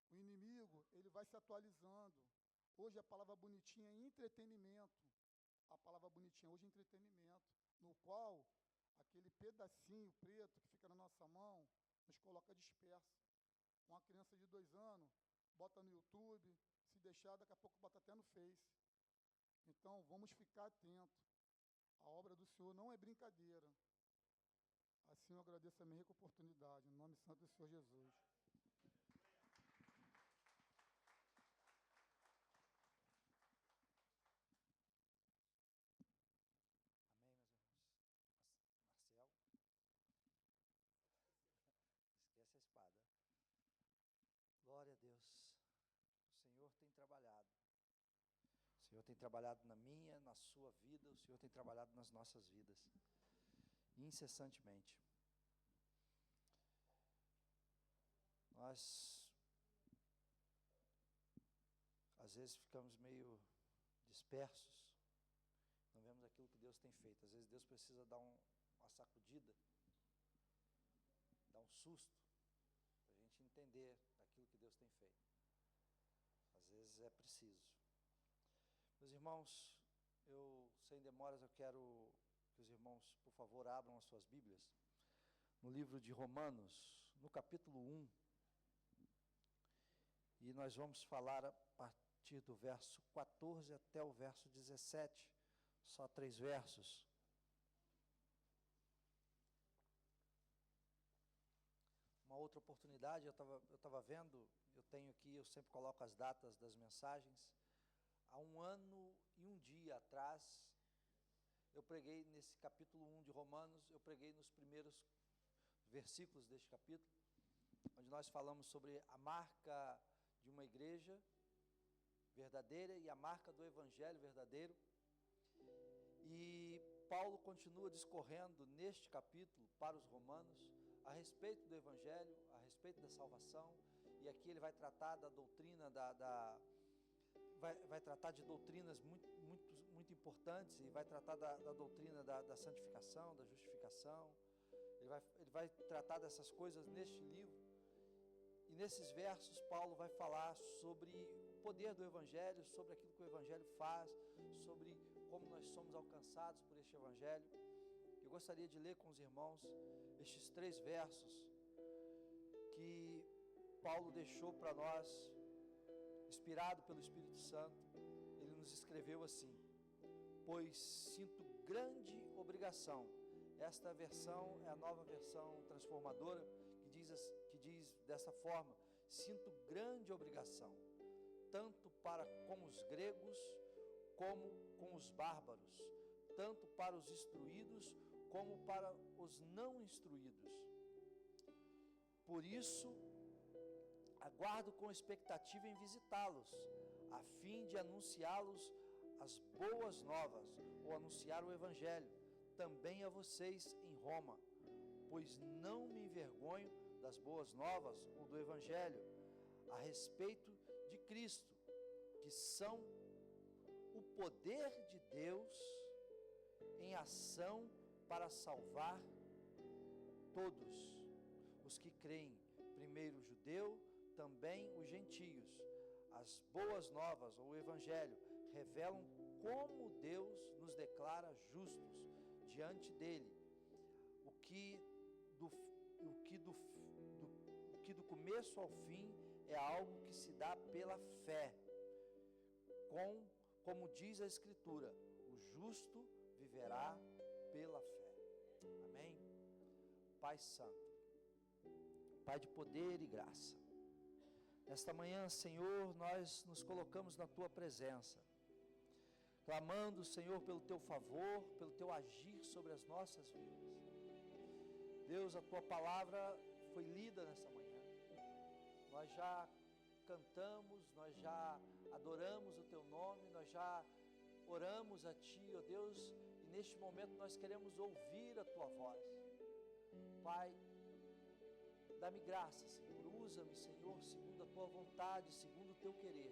O inimigo, ele vai se atualizando. Hoje a palavra bonitinha é entretenimento. A palavra bonitinha hoje é entretenimento, no qual aquele pedacinho preto que fica na nossa mão nos coloca disperso. Uma criança de 2 anos bota no YouTube, se deixar, daqui a pouco bota até no Face. Então, vamos ficar atentos. A obra do Senhor não é brincadeira. Assim eu agradeço a minha rica oportunidade, em nome santo do Senhor Jesus. Amém, meus irmãos. Marcelo, esquece a espada. Glória a Deus. O Senhor tem trabalhado. Senhor tem trabalhado na minha, na sua vida, o Senhor tem trabalhado nas nossas vidas, incessantemente. Nós, às vezes, ficamos meio dispersos, não vemos aquilo que Deus tem feito. Às vezes Deus precisa dar uma sacudida, dar um susto, para a gente entender aquilo que Deus tem feito. Às vezes é preciso. Meus irmãos, sem demoras, eu quero que os irmãos, por favor, abram as suas Bíblias, no livro de Romanos, no capítulo 1, e nós vamos falar a partir do verso 14 até o verso 17, só 3 versos. Uma outra oportunidade, eu estava vendo, eu tenho aqui, eu sempre coloco as datas das mensagens. Há 1 ano e 1 dia atrás, eu preguei nesse capítulo 1 de Romanos, eu preguei nos primeiros versículos deste capítulo, onde nós falamos sobre a marca de uma igreja verdadeira e a marca do evangelho verdadeiro. E Paulo continua discorrendo neste capítulo para os romanos a respeito do evangelho, a respeito da salvação, e aqui ele vai tratar da doutrina vai tratar de doutrinas muito importantes, e vai tratar da doutrina da santificação, da justificação. Ele vai tratar dessas coisas neste livro. E nesses versos, Paulo vai falar sobre o poder do Evangelho, sobre aquilo que o Evangelho faz, sobre como nós somos alcançados por este Evangelho. Eu gostaria de ler com os irmãos estes 3 versos que Paulo deixou para nós, inspirado pelo Espírito Santo. Ele nos escreveu assim: pois sinto grande obrigação. Esta versão é a nova versão transformadora, que diz dessa forma: sinto grande obrigação, tanto para com os gregos como com os bárbaros, tanto para os instruídos como para os não instruídos. Por isso, aguardo com expectativa em visitá-los, a fim de anunciá-los as boas novas, ou anunciar o Evangelho, também a vocês em Roma, pois não me envergonho das boas novas ou do Evangelho, a respeito de Cristo, que são o poder de Deus em ação para salvar todos os que creem, primeiro o judeu, também os gentios. As boas novas, ou o Evangelho, revelam como Deus nos declara justos diante dele, o que do começo ao fim é algo que se dá pela fé, como diz a Escritura: o justo viverá pela fé. Amém? Pai Santo, Pai de poder e graça, nesta manhã, Senhor, nós nos colocamos na Tua presença, clamando, Senhor, pelo Teu favor, pelo Teu agir sobre as nossas vidas. Deus, a Tua palavra foi lida nesta manhã, nós já cantamos, nós já adoramos o Teu nome, nós já oramos a Ti, ó Deus, e neste momento nós queremos ouvir a Tua voz. Pai, dá-me graça, Senhor, usa-me, Senhor, segundo a Tua vontade, segundo o Teu querer,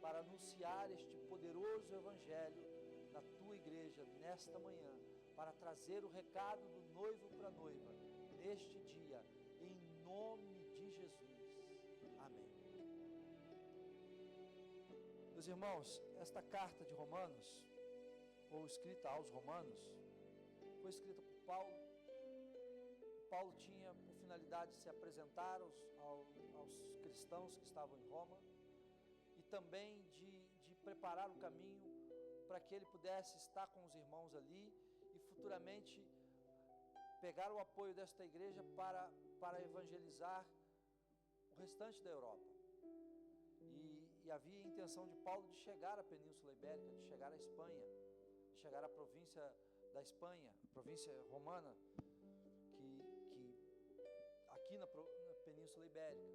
para anunciar este poderoso Evangelho na Tua igreja nesta manhã, para trazer o recado do noivo para a noiva, neste dia, em nome de Jesus. Amém. Meus irmãos, esta carta de Romanos, ou escrita aos Romanos, foi escrita por Paulo. Paulo tinha por finalidade de se apresentar aos cristãos que estavam em Roma, e também de preparar o caminho para que ele pudesse estar com os irmãos ali e futuramente pegar o apoio desta igreja para evangelizar o restante da Europa. E havia a intenção de Paulo de chegar à Península Ibérica, de chegar à Espanha, de chegar à província da Espanha, a província romana, que aqui na Península Ibérica,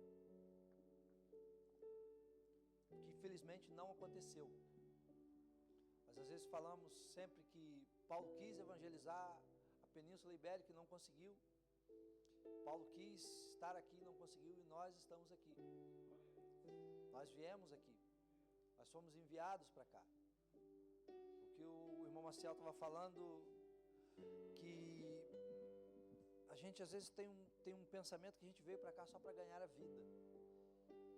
que infelizmente não aconteceu. Mas às vezes falamos sempre que Paulo quis evangelizar a Península Ibérica e não conseguiu. Paulo quis estar aqui e não conseguiu, e nós estamos aqui. Nós viemos aqui. Nós fomos enviados para cá. O que o irmão Marcel estava falando, que a gente às vezes tem um pensamento que a gente veio para cá só para ganhar a vida.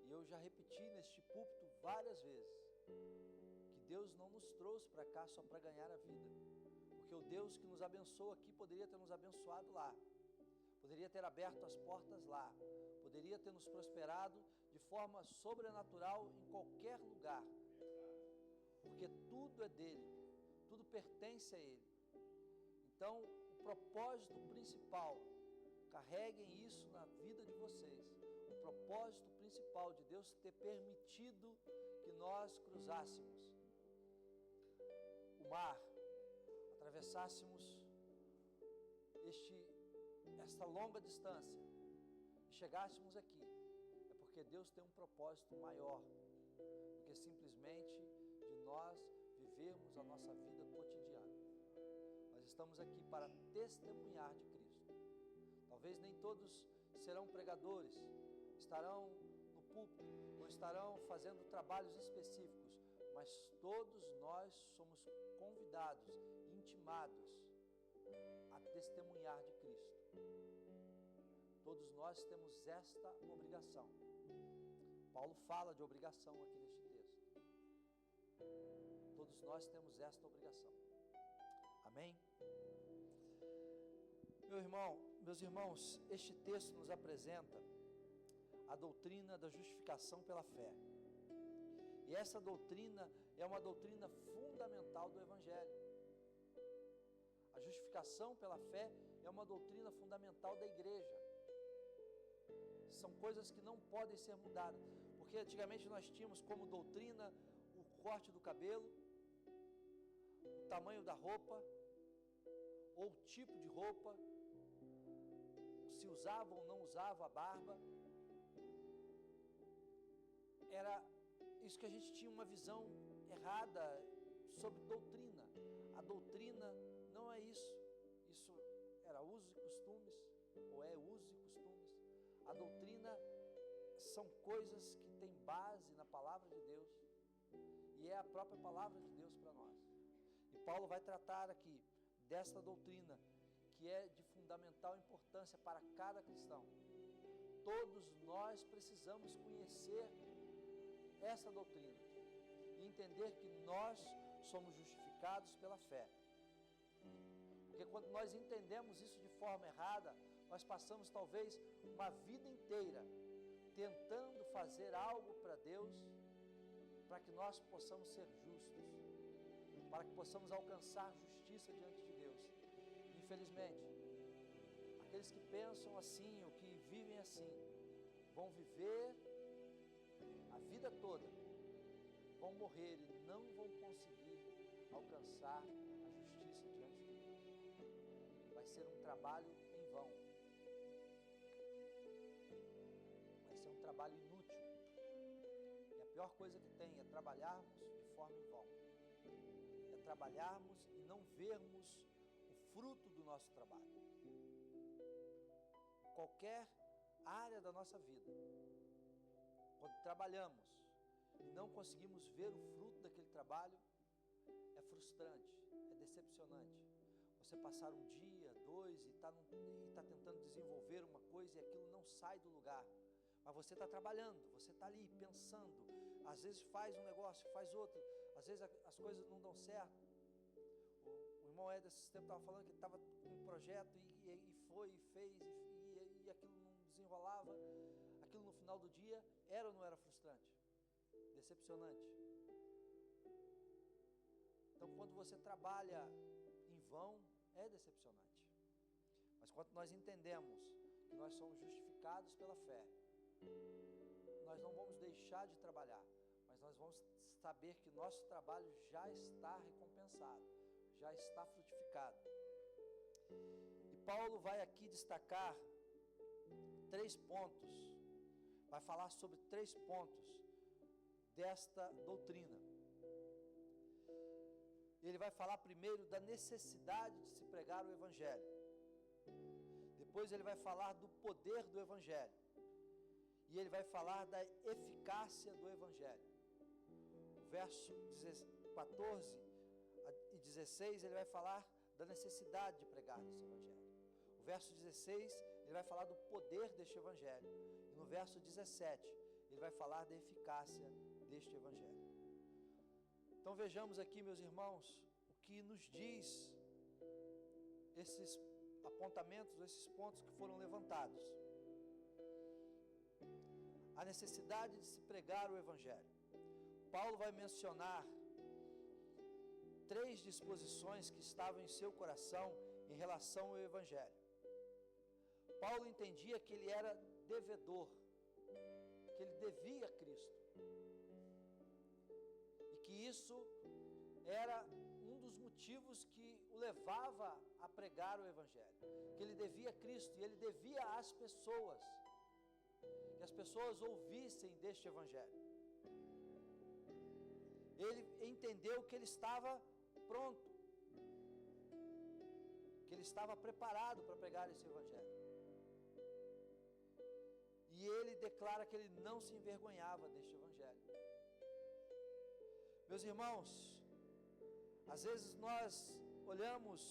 E eu já repeti neste púlpito várias vezes, que Deus não nos trouxe para cá só para ganhar a vida. Porque o Deus que nos abençoa aqui poderia ter nos abençoado lá. Poderia ter aberto as portas lá. Poderia ter nos prosperado de forma sobrenatural em qualquer lugar. Porque tudo é dele. Tudo pertence a ele. Então, o propósito principal, carreguem isso na vida de vocês. O propósito principal de Deus ter permitido que nós cruzássemos o mar, atravessássemos esta longa distância e chegássemos aqui, é porque Deus tem um propósito maior do que simplesmente de nós vivermos a nossa vida cotidiana. Nós estamos aqui para testemunhar de Cristo. Talvez nem todos serão pregadores, estarão no púlpito ou estarão fazendo trabalhos específicos, mas todos nós somos convidados, intimados a testemunhar de Cristo. Todos nós temos esta obrigação. Paulo fala de obrigação aqui neste texto. Todos nós temos esta obrigação. Amém? Meus irmãos, este texto nos apresenta a doutrina da justificação pela fé. E essa doutrina é uma doutrina fundamental do Evangelho. A justificação pela fé é uma doutrina fundamental da igreja. São coisas que não podem ser mudadas. Porque antigamente nós tínhamos como doutrina o corte do cabelo, o tamanho da roupa, ou o tipo de roupa, se usava ou não usava a barba. Era isso que a gente tinha uma visão errada sobre doutrina. A doutrina não é isso. Isso era usos e costumes, ou é usos e costumes. A doutrina são coisas que têm base na palavra de Deus, e é a própria palavra de Deus para nós. E Paulo vai tratar aqui desta doutrina, que é de fundamental importância para cada cristão. Todos nós precisamos conhecer essa doutrina e entender que nós somos justificados pela fé. Porque quando nós entendemos isso de forma errada, nós passamos talvez uma vida inteira tentando fazer algo para Deus, para que nós possamos ser justos, para que possamos alcançar justiça diante de Deus. Infelizmente, aqueles que pensam assim, ou que vivem assim, vão viver a vida toda, vão morrer e não vão conseguir alcançar a justiça diante de Deus. Vai ser um trabalho em vão. Vai ser um trabalho inútil. E a pior coisa que tem é trabalharmos de forma em vão. É trabalharmos e não vermos o fruto do nosso trabalho. Qualquer área da nossa vida, quando trabalhamos e não conseguimos ver o fruto daquele trabalho, é frustrante, é decepcionante. Você passar um dia, dois e está tentando desenvolver uma coisa e aquilo não sai do lugar, mas você está trabalhando, você está ali pensando, às vezes faz um negócio, faz outro, às vezes as coisas não dão certo. O irmão Éder esse tempo estava falando que estava com um projeto e foi e fez e aquilo não desenrolava. Aquilo no final do dia era ou não era frustrante? Decepcionante. Então, quando você trabalha em vão, é decepcionante. Mas quando nós entendemos que nós somos justificados pela fé, nós não vamos deixar de trabalhar, mas nós vamos saber que nosso trabalho já está recompensado, já está frutificado. E Paulo vai aqui destacar 3 pontos, vai falar sobre 3 pontos desta doutrina. ele vai falar primeiro da necessidade de se pregar o Evangelho. Depois ele vai falar do poder do Evangelho. E ele vai falar da eficácia do Evangelho. O verso 14 e 16, ele vai falar da necessidade de pregar esse Evangelho. O verso 16, ele vai falar do poder deste Evangelho. E no verso 17, ele vai falar da eficácia deste Evangelho. Então vejamos aqui, meus irmãos, o que nos diz esses apontamentos, esses pontos que foram levantados. A necessidade de se pregar o Evangelho. Paulo vai mencionar 3 disposições que estavam em seu coração em relação ao Evangelho. Paulo entendia que ele era devedor, que ele devia a Cristo. E que isso era um dos motivos que o levava a pregar o Evangelho. Que ele devia a Cristo e ele devia às pessoas. Que as pessoas ouvissem deste Evangelho. Ele entendeu que ele estava pronto, que ele estava preparado para pregar esse Evangelho. E ele declara que ele não se envergonhava deste Evangelho. Meus irmãos, às vezes nós olhamos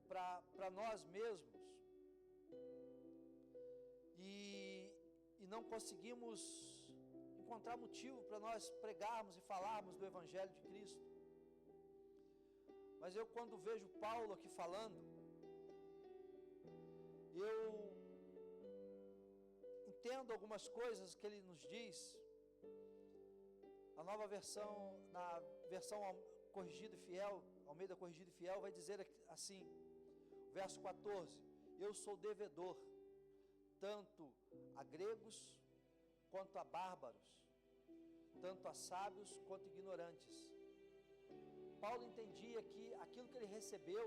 para nós mesmos e não conseguimos encontrar motivo para nós pregarmos e falarmos do Evangelho de Cristo. Mas eu, quando vejo Paulo aqui falando, eu entendo algumas coisas que ele nos diz. A nova versão, na versão corrigida e fiel, Almeida corrigida e fiel, vai dizer assim, verso 14: eu sou devedor, tanto a gregos quanto a bárbaros, tanto a sábios quanto ignorantes. Paulo entendia que aquilo que ele recebeu,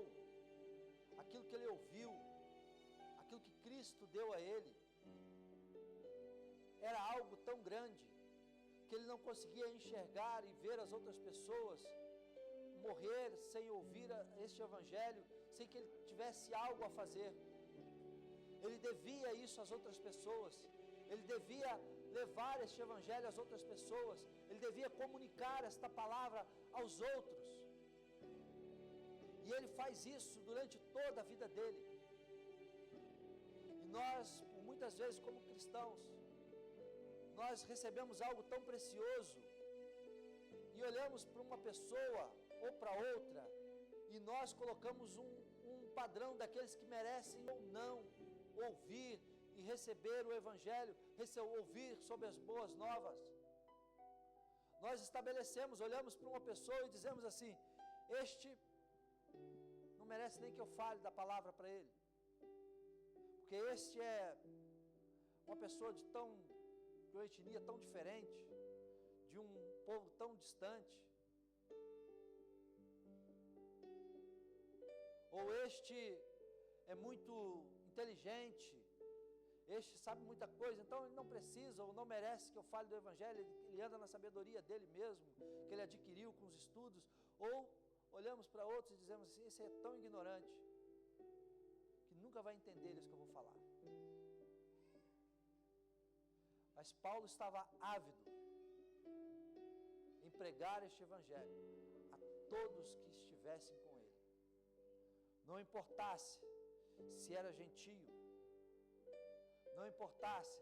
aquilo que ele ouviu, aquilo que Cristo deu a ele, era algo tão grande, que ele não conseguia enxergar e ver as outras pessoas morrer sem ouvir este Evangelho, sem que ele tivesse algo a fazer. Ele devia isso às outras pessoas, ele devia levar este Evangelho às outras pessoas, ele devia comunicar esta palavra aos outros. E ele faz isso durante toda a vida dele. E nós, muitas vezes como cristãos, nós recebemos algo tão precioso e olhamos para uma pessoa ou para outra e nós colocamos um padrão daqueles que merecem ou não ouvir e receber o Evangelho, ouvir sobre as boas novas. Nós estabelecemos, olhamos para uma pessoa e dizemos assim: este não merece nem que eu fale da palavra para ele, porque este é uma pessoa de uma etnia tão diferente, de um povo tão distante, ou este é muito inteligente, este sabe muita coisa, então ele não precisa ou não merece que eu fale do Evangelho, ele anda na sabedoria dele mesmo, que ele adquiriu com os estudos. Ou olhamos para outros e dizemos assim: esse é tão ignorante, que nunca vai entender isso que eu vou falar. Mas Paulo estava ávido em pregar este Evangelho a todos que estivessem com ele. Não importasse se era gentio, não importasse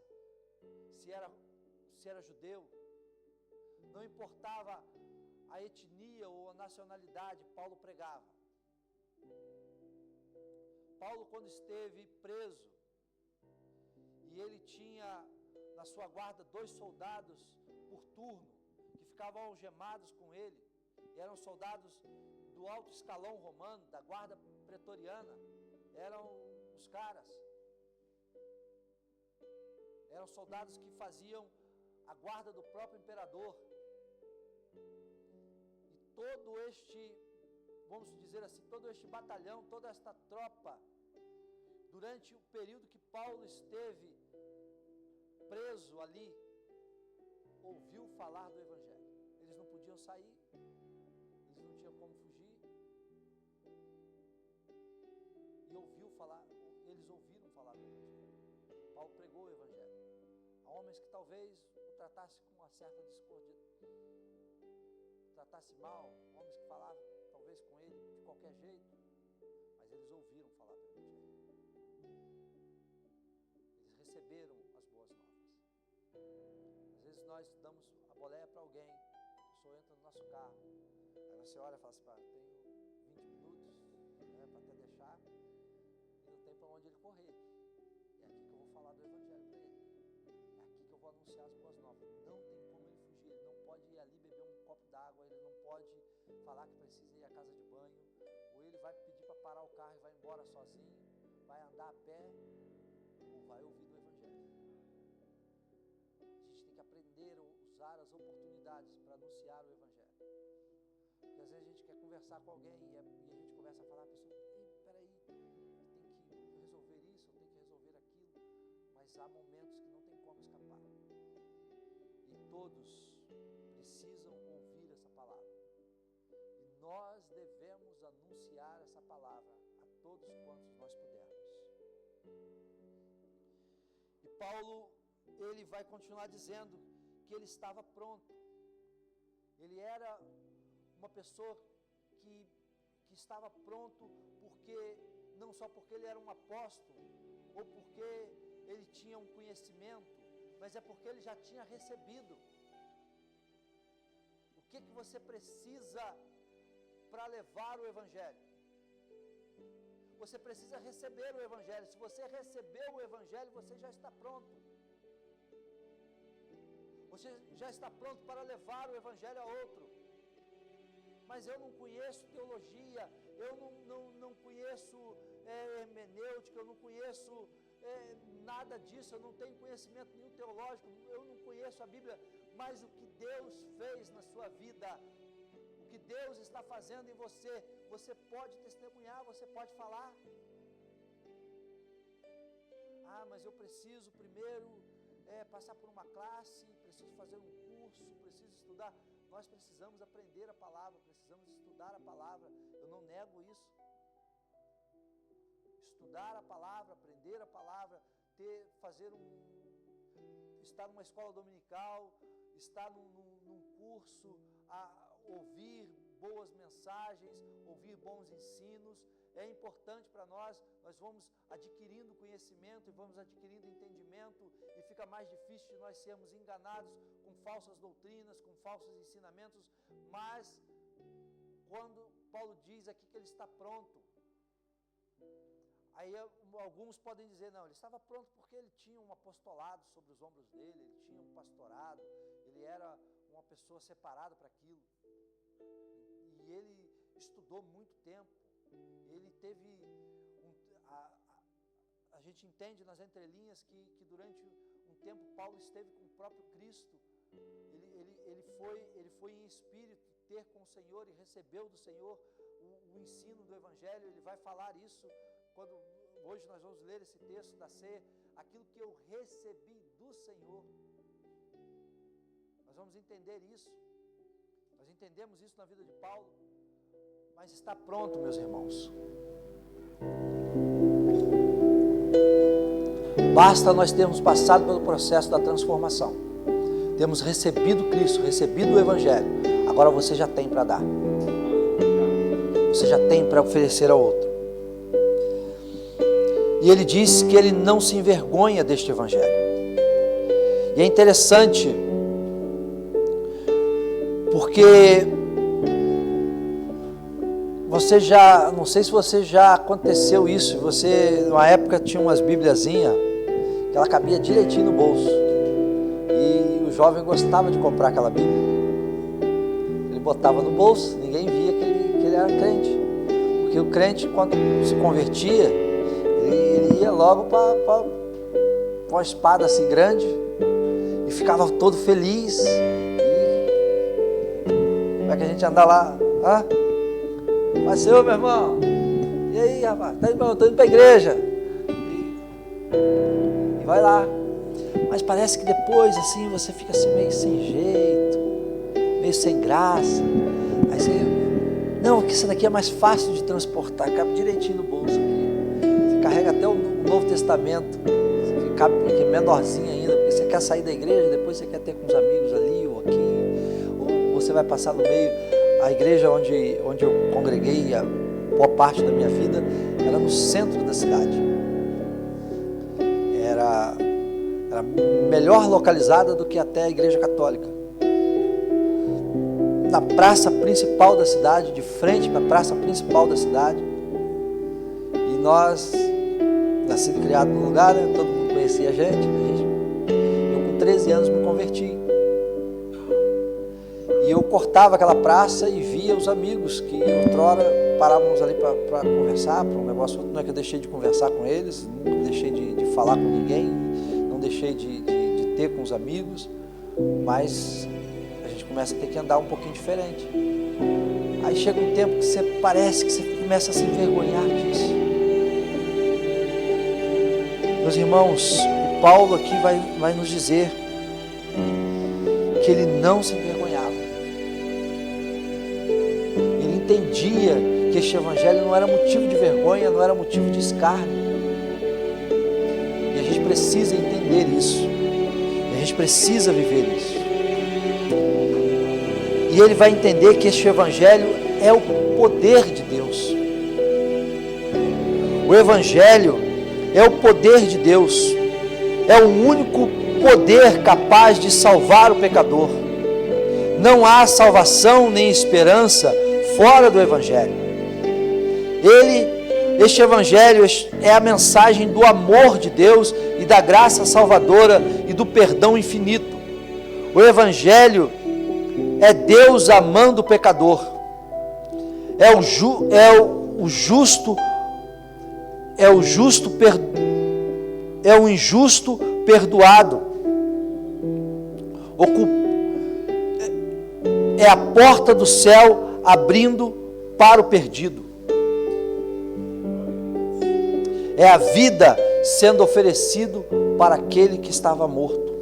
se era judeu, não importava a etnia ou a nacionalidade, Paulo pregava. Paulo, quando esteve preso, e ele tinha na sua guarda 2 soldados por turno, que ficavam algemados com ele, e eram soldados do alto escalão romano, da guarda pretoriana, eram os caras. Eram soldados que faziam a guarda do próprio imperador. E todo este, vamos dizer assim, todo este batalhão, toda esta tropa, durante o período que Paulo esteve preso ali, ouviu falar do Evangelho. Eles não podiam sair, eles que não tinha como fugir, e eles ouviram falar do Evangelho. Paulo pregou o Evangelho a homens que talvez o tratasse com uma certa discórdia, tratasse mal, homens que falavam talvez com ele de qualquer jeito, mas eles ouviram falar do Evangelho. Eles receberam as boas novas. Às vezes nós damos a boleia para alguém, a pessoa entra no nosso carro, aí você olha e fala assim, tenho 20 minutos para até deixar, e não tem para onde ele correr. É aqui que eu vou falar do Evangelho para ele. É aqui que eu vou anunciar as boas novas. Não tem como ele fugir, ele não pode ir ali beber um copo d'água, ele não pode falar que precisa ir à casa de banho, ou ele vai pedir para parar o carro e vai embora sozinho, vai andar a pé, ou vai ouvir do Evangelho. A gente tem que aprender a usar as oportunidades para anunciar o Evangelho. Porque às vezes a gente quer conversar com alguém e a gente começa a falar, a pessoa, peraí, tem que resolver isso, eu tenho que resolver aquilo, mas há momentos que não tem como escapar. E todos precisam ouvir essa palavra. E nós devemos anunciar essa palavra a todos quantos nós pudermos. E Paulo, ele vai continuar dizendo que ele estava pronto. Ele era uma pessoa que estava pronto não só porque ele era um apóstolo, ou porque ele tinha um conhecimento, mas é porque ele já tinha recebido. O que você precisa para levar o Evangelho? Você precisa receber o Evangelho. Se você recebeu o Evangelho, você já está pronto. Você já está pronto para levar o Evangelho a outro. Mas eu não conheço teologia, eu não conheço hermenêutica, eu não conheço nada disso, eu não tenho conhecimento nenhum teológico, eu não conheço a Bíblia, mas o que Deus fez na sua vida, o que Deus está fazendo em você, você pode testemunhar, você pode falar. Mas eu preciso primeiro passar por uma classe, preciso fazer um curso, preciso estudar. Nós precisamos aprender a palavra, precisamos estudar a palavra, eu não nego isso. Estudar a palavra, aprender a palavra, estar numa escola dominical, estar num curso, ouvir boas mensagens, ouvir bons ensinos, é importante para nós vamos adquirindo conhecimento e vamos adquirindo entendimento, e fica mais difícil de nós sermos enganados com falsas doutrinas, com falsos ensinamentos, mas quando Paulo diz aqui que ele está pronto, aí alguns podem dizer, não, ele estava pronto porque ele tinha um apostolado sobre os ombros dele, ele tinha um pastorado, ele era uma pessoa separada para aquilo, e ele estudou muito tempo, ele teve a gente entende nas entrelinhas que durante um tempo Paulo esteve com o próprio Cristo, ele foi em espírito ter com o Senhor e recebeu do Senhor o ensino do Evangelho. Ele vai falar isso quando hoje nós vamos ler esse texto da ceia, aquilo que eu recebi do Senhor. Nós vamos entender isso, nós entendemos isso na vida de Paulo, mas está pronto, meus irmãos. Basta nós termos passado pelo processo da transformação, temos recebido Cristo, recebido o Evangelho, agora você já tem para dar, você já tem para oferecer ao outro. E ele diz que ele não se envergonha deste Evangelho. E é interessante, porque não sei se você já aconteceu isso, você, numa época tinha umas bibliazinhas, que ela cabia direitinho no bolso, e o jovem gostava de comprar aquela Bíblia, ele botava no bolso, ninguém via que ele era crente, porque o crente, quando se convertia, ele ia logo para uma espada assim grande, e ficava todo feliz, como é que a gente anda lá, mas Senhor, meu irmão, e aí, rapaz, estou indo para a igreja, e vai lá, mas parece que depois assim, você fica assim meio sem jeito, meio sem graça, aí você Não, porque essa daqui é mais fácil de transportar, cabe direitinho no bolso aqui. Você carrega até o Novo Testamento, que cabe que é menorzinho ainda, porque você quer sair da igreja, depois você quer ter com os amigos ali ou aqui, ou você vai passar no meio. A igreja onde eu congreguei a boa parte da minha vida era no centro da cidade. Era melhor localizada do que até a igreja católica. Na praça principal da cidade, de frente para a praça principal da cidade. E nós, nascido e criado no lugar, né? Todo mundo conhecia a gente. Eu com 13 anos me converti. E eu cortava aquela praça e via os amigos que outrora parávamos ali para conversar, para um negócio outro. Não é que eu deixei de conversar com eles, não deixei de falar com ninguém, não deixei de ter com os amigos, mas a gente começa a ter que andar um pouquinho diferente. Aí chega um tempo que você parece que você começa a se envergonhar disso. Meus irmãos, o Paulo aqui vai nos dizer que ele não se envergonhava. Ele entendia que este evangelho não era motivo de vergonha, não era motivo de escárnio. E a gente precisa entender isso. E a gente precisa viver isso. E ele vai entender que este evangelho é o poder de Deus. O evangelho é o poder de Deus. É o único poder capaz de salvar o pecador. Não há salvação nem esperança fora do evangelho. Este evangelho é a mensagem do amor de Deus e da graça salvadora e do perdão infinito. O evangelho é Deus amando o pecador. É o injusto perdoado. É a porta do céu abrindo para o perdido. É a vida sendo oferecido para aquele que estava morto.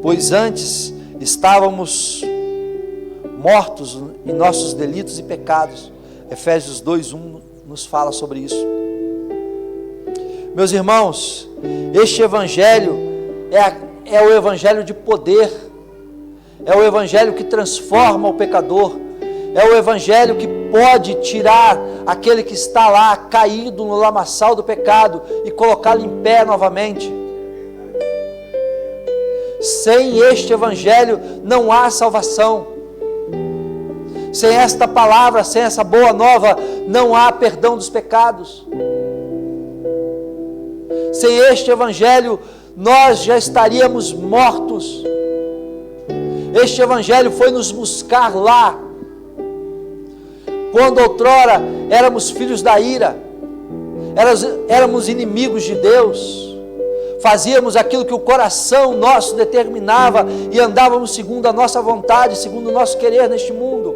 Pois antes estávamos mortos em nossos delitos e pecados. Efésios 2:1 nos fala sobre isso. Meus irmãos, este evangelho é o evangelho de poder. É o evangelho que transforma o pecador. É o evangelho que pode tirar aquele que está lá caído no lamaçal do pecado e colocá-lo em pé novamente. Sem este evangelho não há salvação. Sem esta palavra, sem essa boa nova, não há perdão dos pecados. Sem este evangelho, nós já estaríamos mortos. Este evangelho foi nos buscar lá, quando outrora éramos filhos da ira, éramos inimigos de Deus, fazíamos aquilo que o coração nosso determinava e andávamos segundo a nossa vontade, segundo o nosso querer neste mundo.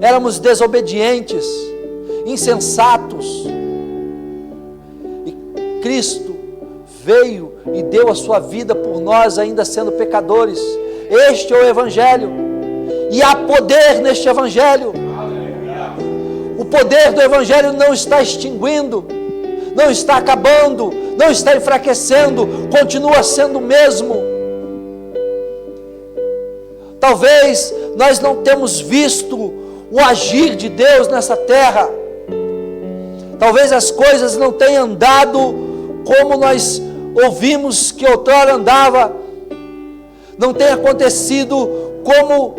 Éramos desobedientes, insensatos. E Cristo veio e deu a sua vida por nós, ainda sendo pecadores. Este é o evangelho. E há poder neste evangelho. O poder do evangelho não está extinguindo, não está acabando, não está enfraquecendo, continua sendo o mesmo. Talvez nós não temos visto o agir de Deus nessa terra. Talvez as coisas não tenham andado como nós ouvimos que outrora andava. Não tenha acontecido como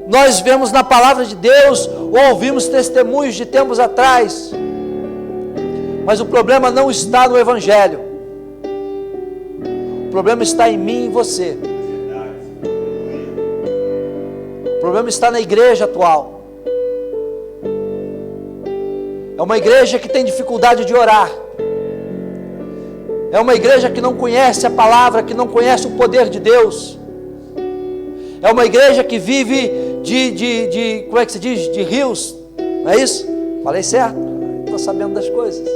nós vemos na palavra de Deus, ou ouvimos testemunhos de tempos atrás. Mas o problema não está no evangelho. O problema está em mim e em você. O problema está na igreja atual. É uma igreja que tem dificuldade de orar. É uma igreja que não conhece a palavra, que não conhece o poder de Deus. É uma igreja que vive como é que se diz? De rios, não é isso? Falei certo? Estou sabendo das coisas.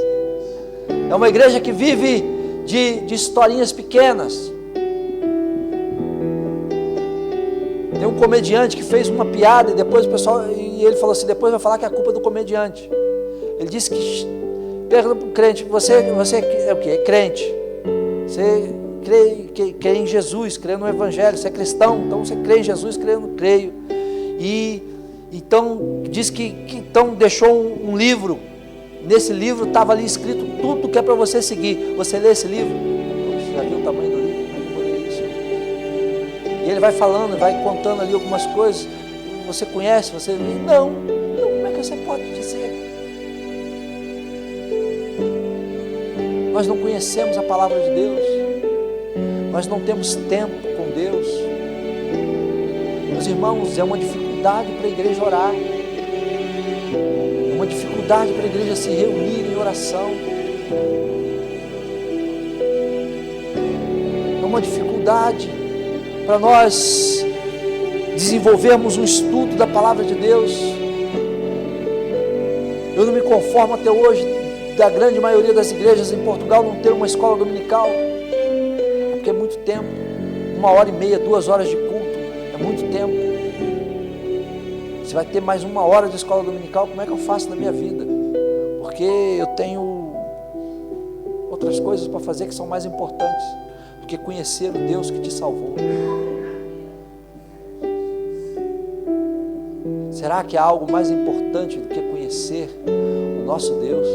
É uma igreja que vive de historinhas pequenas. Tem um comediante que fez uma piada e depois o pessoal, e ele falou assim, depois vai falar que é a culpa do comediante. Ele disse que, pergunta para o crente, você é o quê? É crente. Você crê em Jesus, crê no Evangelho, você é cristão, então você crê em Jesus, creio. E então diz que então deixou um livro. Nesse livro estava ali escrito tudo que é para você seguir. Você lê esse livro? Você já viu o tamanho do livro? E ele vai falando, vai contando ali algumas coisas. Você conhece? Você não, como é que você pode dizer? Nós não conhecemos a palavra de Deus. Nós não temos tempo com Deus. Meus irmãos, é uma dificuldade para a igreja orar. É uma dificuldade para a igreja se reunir em oração. É uma dificuldade para nós desenvolvermos um estudo da palavra de Deus. Eu não me conformo até hoje da grande maioria das igrejas em Portugal não ter uma escola dominical, porque é muito tempo, 1h30, 2 horas de culto, é muito tempo. Você vai ter mais 1 hora de escola dominical, como é que eu faço na minha vida? Porque eu tenho outras coisas para fazer que são mais importantes do que conhecer o Deus que te salvou. Será que há algo mais importante do que conhecer o nosso Deus?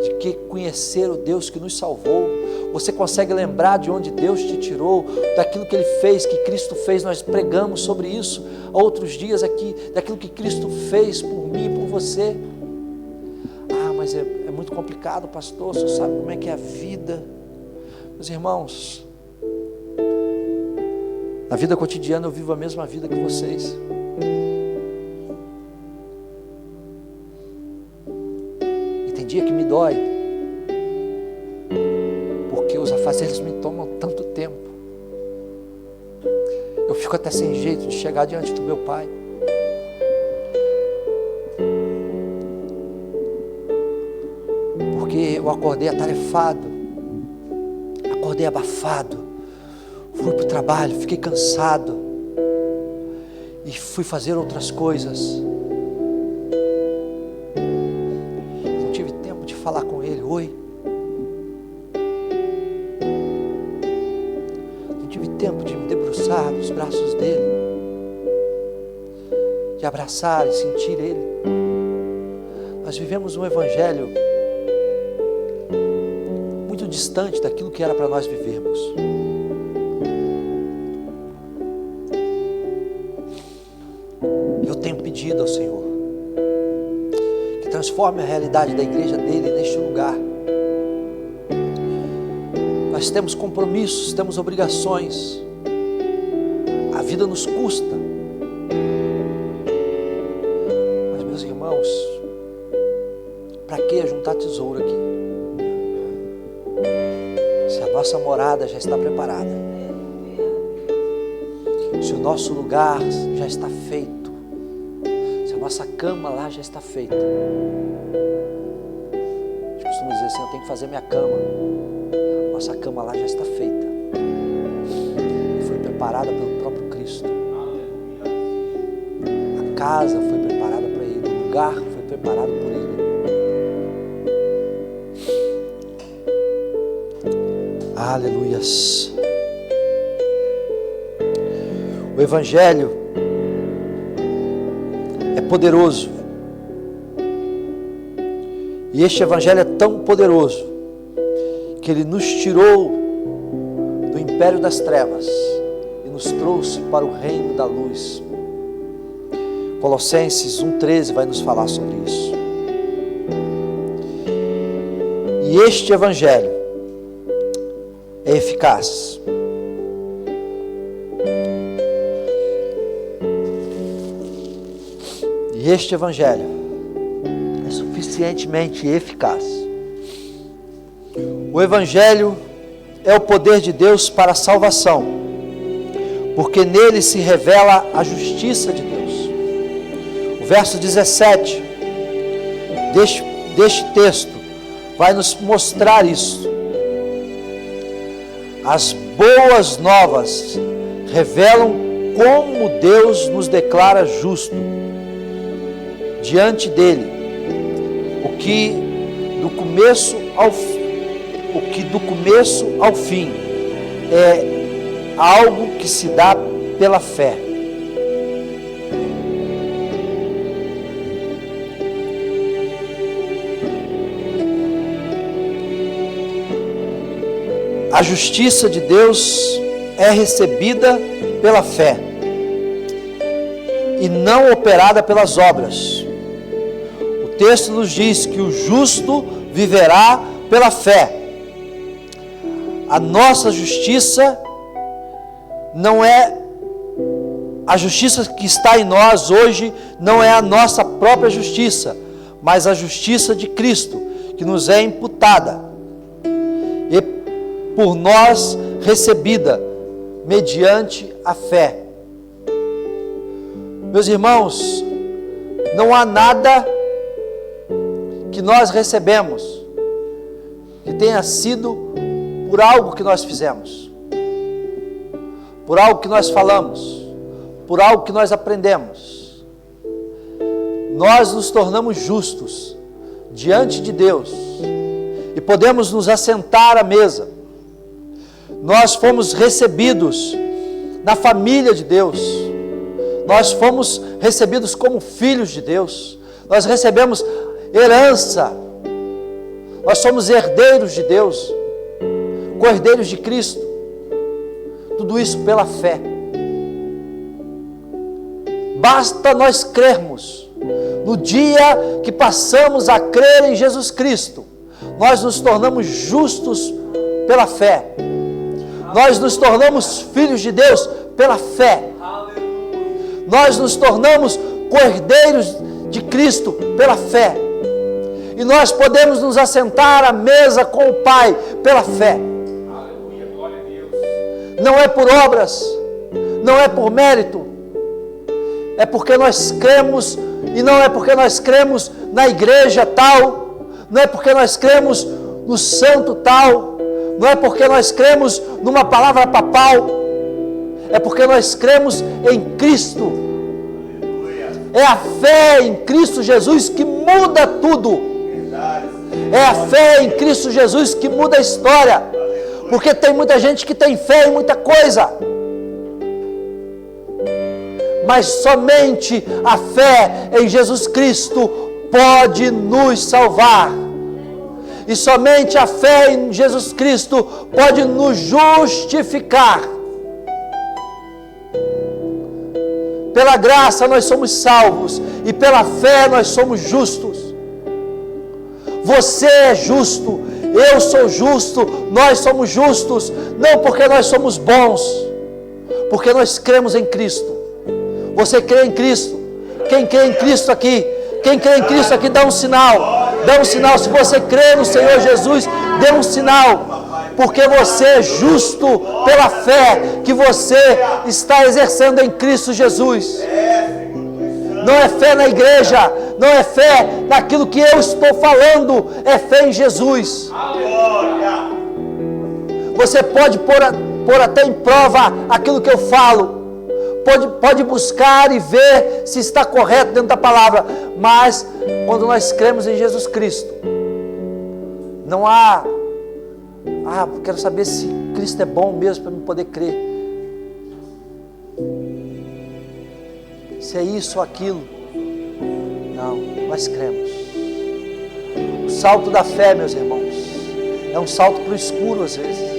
De que conhecer o Deus que nos salvou? Você consegue lembrar de onde Deus te tirou, daquilo que Ele fez, que Cristo fez? Nós pregamos sobre isso há outros dias aqui, daquilo que Cristo fez por mim e por você. Ah, mas é muito complicado, pastor, você sabe como é que é a vida. Meus irmãos, na vida cotidiana eu vivo a mesma vida que vocês. E tem dia que me dói, porque os afazeres me tomam tanto tempo. Eu fico até sem jeito de chegar diante do meu Pai. Porque eu acordei atarefado, acordei abafado, fui para o trabalho, fiquei cansado e fui fazer outras coisas. Não tive tempo de falar com Ele, oi. Não tive tempo de me debruçar nos braços dEle, de abraçar e sentir Ele. Nós vivemos um evangelho muito distante daquilo que era para nós vivermos. Eu tenho pedido ao Senhor que transforme a realidade da igreja dele neste lugar. Nós temos compromissos, temos obrigações, a vida nos custa. Mas, meus irmãos, para que juntar tesouro aqui? Se a nossa morada já está preparada, se o nosso lugar já está feito, se a nossa cama lá já está feita. A gente costuma dizer assim, eu tenho que fazer minha cama. Nossa cama lá já está feita e foi preparada pelo próprio Cristo. A casa foi preparada para Ele, o lugar foi preparado por Ele. Aleluias. O Evangelho é poderoso. E este Evangelho é tão poderoso que ele nos tirou do império das trevas e nos trouxe para o reino da luz. Colossenses 1,13 vai nos falar sobre isso. E este Evangelho é eficaz. E este Evangelho é suficientemente eficaz. O Evangelho é o poder de Deus para a salvação, porque nele se revela a justiça de Deus. O verso 17 deste texto vai nos mostrar isso. As boas novas revelam como Deus nos declara justo diante dele, o que do começo ao fim é algo que se dá pela fé. A justiça de Deus é recebida pela fé e não operada pelas obras. O texto nos diz que o justo viverá pela fé. A nossa justiça não é a justiça que está em nós hoje, não é a nossa própria justiça, mas a justiça de Cristo que nos é imputada e por nós recebida mediante a fé. Meus irmãos, não há nada que nós recebemos que tenha sido por algo que nós fizemos, por algo que nós falamos, por algo que nós aprendemos. Nós nos tornamos justos diante de Deus e podemos nos assentar à mesa. Nós fomos recebidos na família de Deus, nós fomos recebidos como filhos de Deus, nós recebemos herança, nós somos herdeiros de Deus, cordeiros de Cristo, tudo isso pela fé. Basta nós crermos. No dia que passamos a crer em Jesus Cristo, nós nos tornamos justos pela fé. Nós nos tornamos filhos de Deus pela fé. Nós nos tornamos cordeiros de Cristo pela fé. E nós podemos nos assentar à mesa com o Pai pela fé. Não é por obras, não é por mérito, é porque nós cremos, e não é porque nós cremos na igreja tal, não é porque nós cremos no santo tal, não é porque nós cremos numa palavra papal, é porque nós cremos em Cristo. É a fé em Cristo Jesus que muda tudo. É a fé em Cristo Jesus que muda a história. Porque tem muita gente que tem fé em muita coisa, mas somente a fé em Jesus Cristo pode nos salvar. E somente a fé em Jesus Cristo pode nos justificar. Pela graça nós somos salvos e pela fé nós somos justos. Você é justo, eu sou justo, nós somos justos, não porque nós somos bons, porque nós cremos em Cristo. Você crê em Cristo? Quem crê em Cristo aqui? Quem crê em Cristo aqui dá um sinal. Dá um sinal. Se você crê no Senhor Jesus, dê um sinal. Porque você é justo pela fé que você está exercendo em Cristo Jesus. Não é fé na igreja, não é fé naquilo que eu estou falando, é fé em Jesus. Você pode pôr até em prova aquilo que eu falo, pode buscar e ver se está correto dentro da palavra, mas quando nós cremos em Jesus Cristo, não há, quero saber se Cristo é bom mesmo para eu poder crer, se é isso ou aquilo. Não, nós cremos. O salto da fé, meus irmãos, é um salto para o escuro às vezes.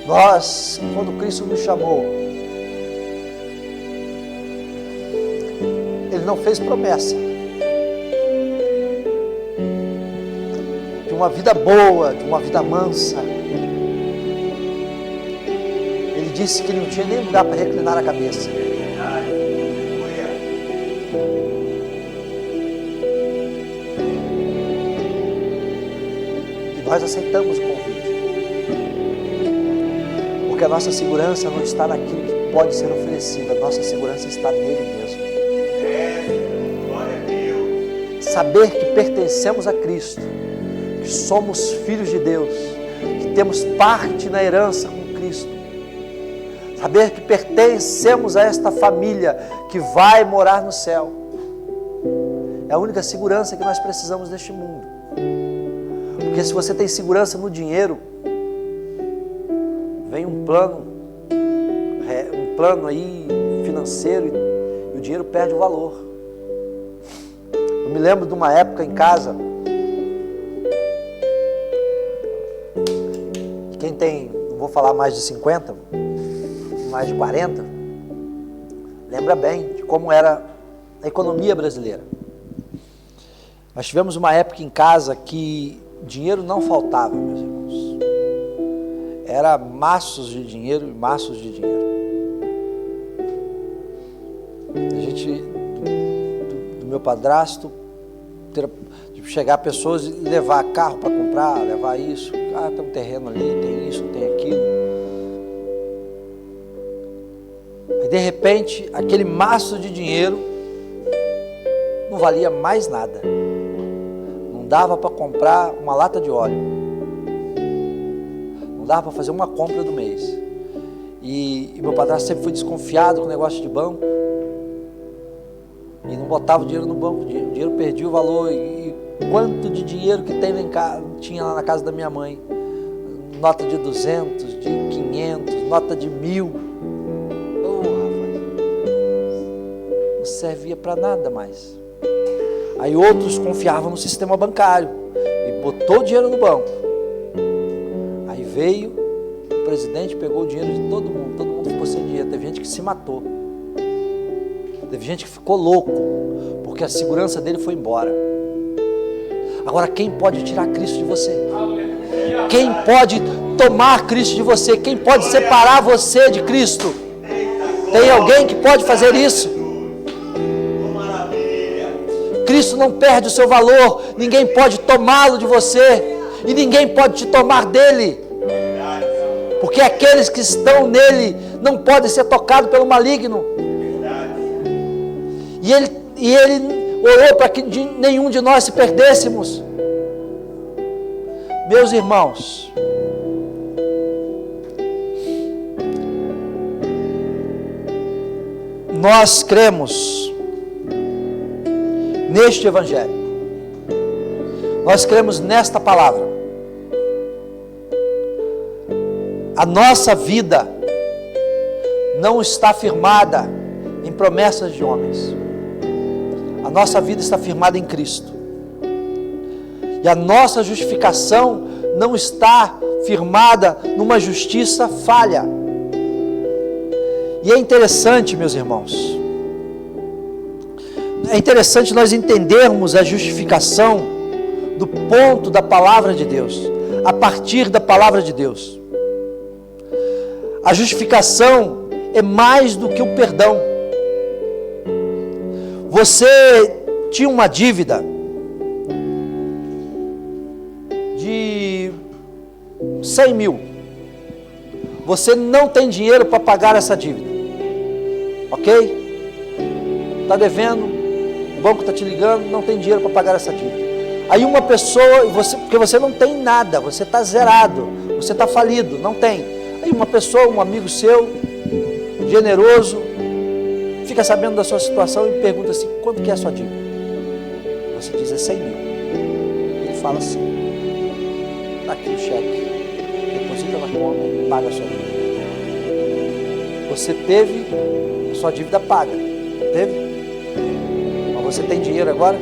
Nós, quando Cristo nos chamou, Ele não fez promessa de uma vida boa, de uma vida mansa. Ele disse que não tinha nem lugar para reclinar a cabeça. E nós aceitamos o convite. Porque a nossa segurança não está naquilo que pode ser oferecido, a nossa segurança está nele mesmo. Saber que pertencemos a Cristo, que somos filhos de Deus, que temos parte na herança com Cristo. Saber que pertencemos a esta família que vai morar no céu. É a única segurança que nós precisamos neste mundo. Porque se você tem segurança no dinheiro, vem um plano aí financeiro e o dinheiro perde o valor. Eu me lembro de uma época em casa, quem tem, não vou falar mais de 50, mais de 40, lembra bem de como era a economia brasileira. Nós tivemos uma época em casa que dinheiro não faltava, meus irmãos. Era maços de dinheiro e maços de dinheiro. A gente, do meu padrasto, de chegar pessoas e levar carro para comprar, levar isso. Ah, tem um terreno ali, tem isso, tem aquilo. Aí, de repente, aquele maço de dinheiro não valia mais nada. Não dava para comprar uma lata de óleo. Não dava para fazer uma compra do mês. E meu padrasto sempre foi desconfiado com o negócio de banco. E não botava o dinheiro no banco. O dinheiro perdia o valor. E quanto de dinheiro que tinha lá na casa da minha mãe. Nota de 200, de 500, nota de 1.000. Oh, rapaz. Não servia para nada mais. Aí outros confiavam no sistema bancário e botou o dinheiro no banco. Aí veio o presidente, pegou o dinheiro de todo mundo ficou sem dinheiro. Teve gente que se matou. Teve gente que ficou louco, porque a segurança dele foi embora. Agora, quem pode tirar Cristo de você? Quem pode tomar Cristo de você? Quem pode separar você de Cristo? Tem alguém que pode fazer isso? Cristo não perde o seu valor, ninguém pode tomá-lo de você, e ninguém pode te tomar dele, porque aqueles que estão nele não podem ser tocados pelo maligno. E ele orou para que nenhum de nós se perdêssemos. Meus irmãos, nós cremos neste Evangelho, nós cremos nesta palavra. A nossa vida não está firmada em promessas de homens. A nossa vida está firmada em Cristo. E a nossa justificação não está firmada numa justiça falha. E é interessante, meus irmãos, é interessante nós entendermos a justificação do ponto da palavra de Deus, a partir da palavra de Deus. A justificação é mais do que o perdão. Você tinha uma dívida de 100 mil. Você não tem dinheiro para pagar essa dívida. Ok? Está devendo, o banco está te ligando, não tem dinheiro para pagar essa dívida. Aí uma pessoa, porque você não tem nada, você está zerado, você está falido, não tem. Aí uma pessoa, um amigo seu, generoso, fica sabendo da sua situação e pergunta assim: quanto que é a sua dívida? Você diz: é 100 mil. Ele fala assim: está aqui o cheque, deposita na conta e paga a sua dívida. Você teve a sua dívida paga, teve? Mas você tem dinheiro agora?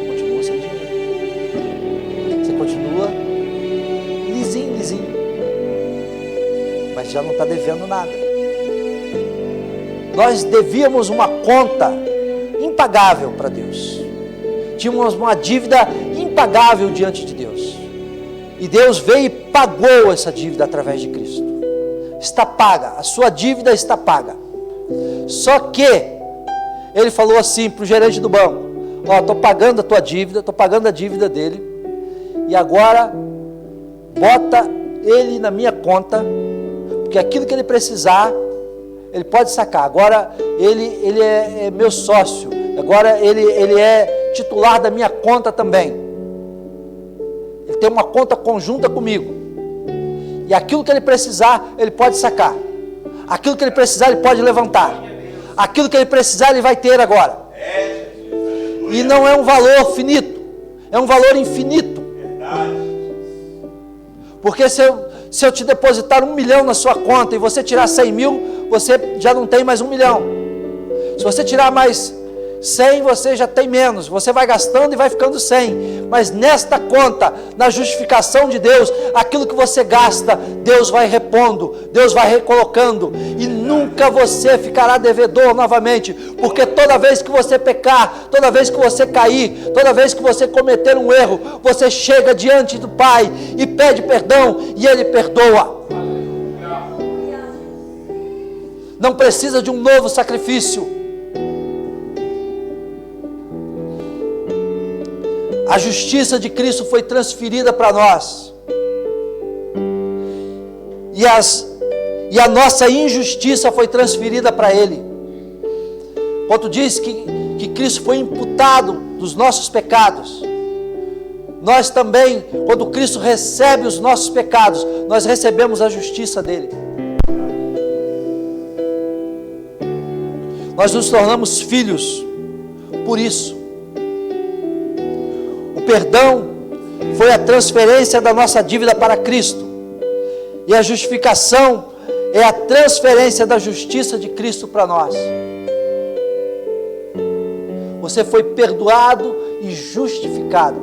Continua sem dinheiro. Você continua lisinho, mas já não está devendo nada. Nós devíamos uma conta impagável para Deus. Tínhamos uma dívida impagável diante de Deus. E Deus veio e pagou essa dívida através de Cristo. Está paga, a sua dívida está paga. Só que ele falou assim para o gerente do banco: ó, estou pagando a tua dívida, estou pagando a dívida dele, e agora bota ele na minha conta, porque aquilo que ele precisar, ele pode sacar. Agora ele é meu sócio, agora ele é titular da minha conta também. Ele tem uma conta conjunta comigo, e aquilo que ele precisar, ele pode sacar. Aquilo que ele precisar, ele pode levantar. Aquilo que ele precisar, ele vai ter agora. E não é um valor finito, é um valor infinito. Porque se eu te depositar 1 milhão na sua conta e você tirar 100 mil, você já não tem mais 1 milhão. Se você tirar mais 100, você já tem menos. Você vai gastando e vai ficando 100. Mas nesta conta, na justificação de Deus, aquilo que você gasta, Deus vai repondo, Deus vai recolocando. E nunca você ficará devedor novamente. Porque toda vez que você pecar, toda vez que você cair, toda vez que você cometer um erro, você chega diante do Pai e pede perdão e Ele perdoa. Não precisa de um novo sacrifício. A justiça de Cristo foi transferida para nós. E a nossa injustiça foi transferida para Ele. Quando diz que Cristo foi imputado dos nossos pecados, nós também, quando Cristo recebe os nossos pecados, nós recebemos a justiça dEle. Nós nos tornamos filhos por isso. O perdão foi a transferência da nossa dívida para Cristo. E a justificação é a transferência da justiça de Cristo para nós. Você foi perdoado e justificado.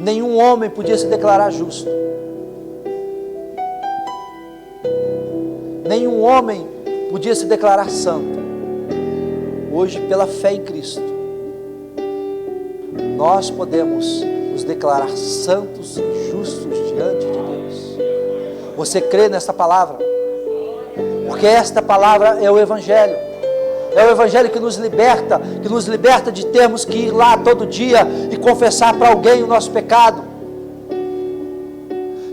Nenhum homem podia se declarar justo. Nenhum homem podia se declarar santo. Hoje, pela fé em Cristo, nós podemos nos declarar santos e justos diante de Deus. Você crê nesta palavra? Porque esta palavra é o Evangelho. É o Evangelho que nos liberta de termos que ir lá todo dia e confessar para alguém o nosso pecado.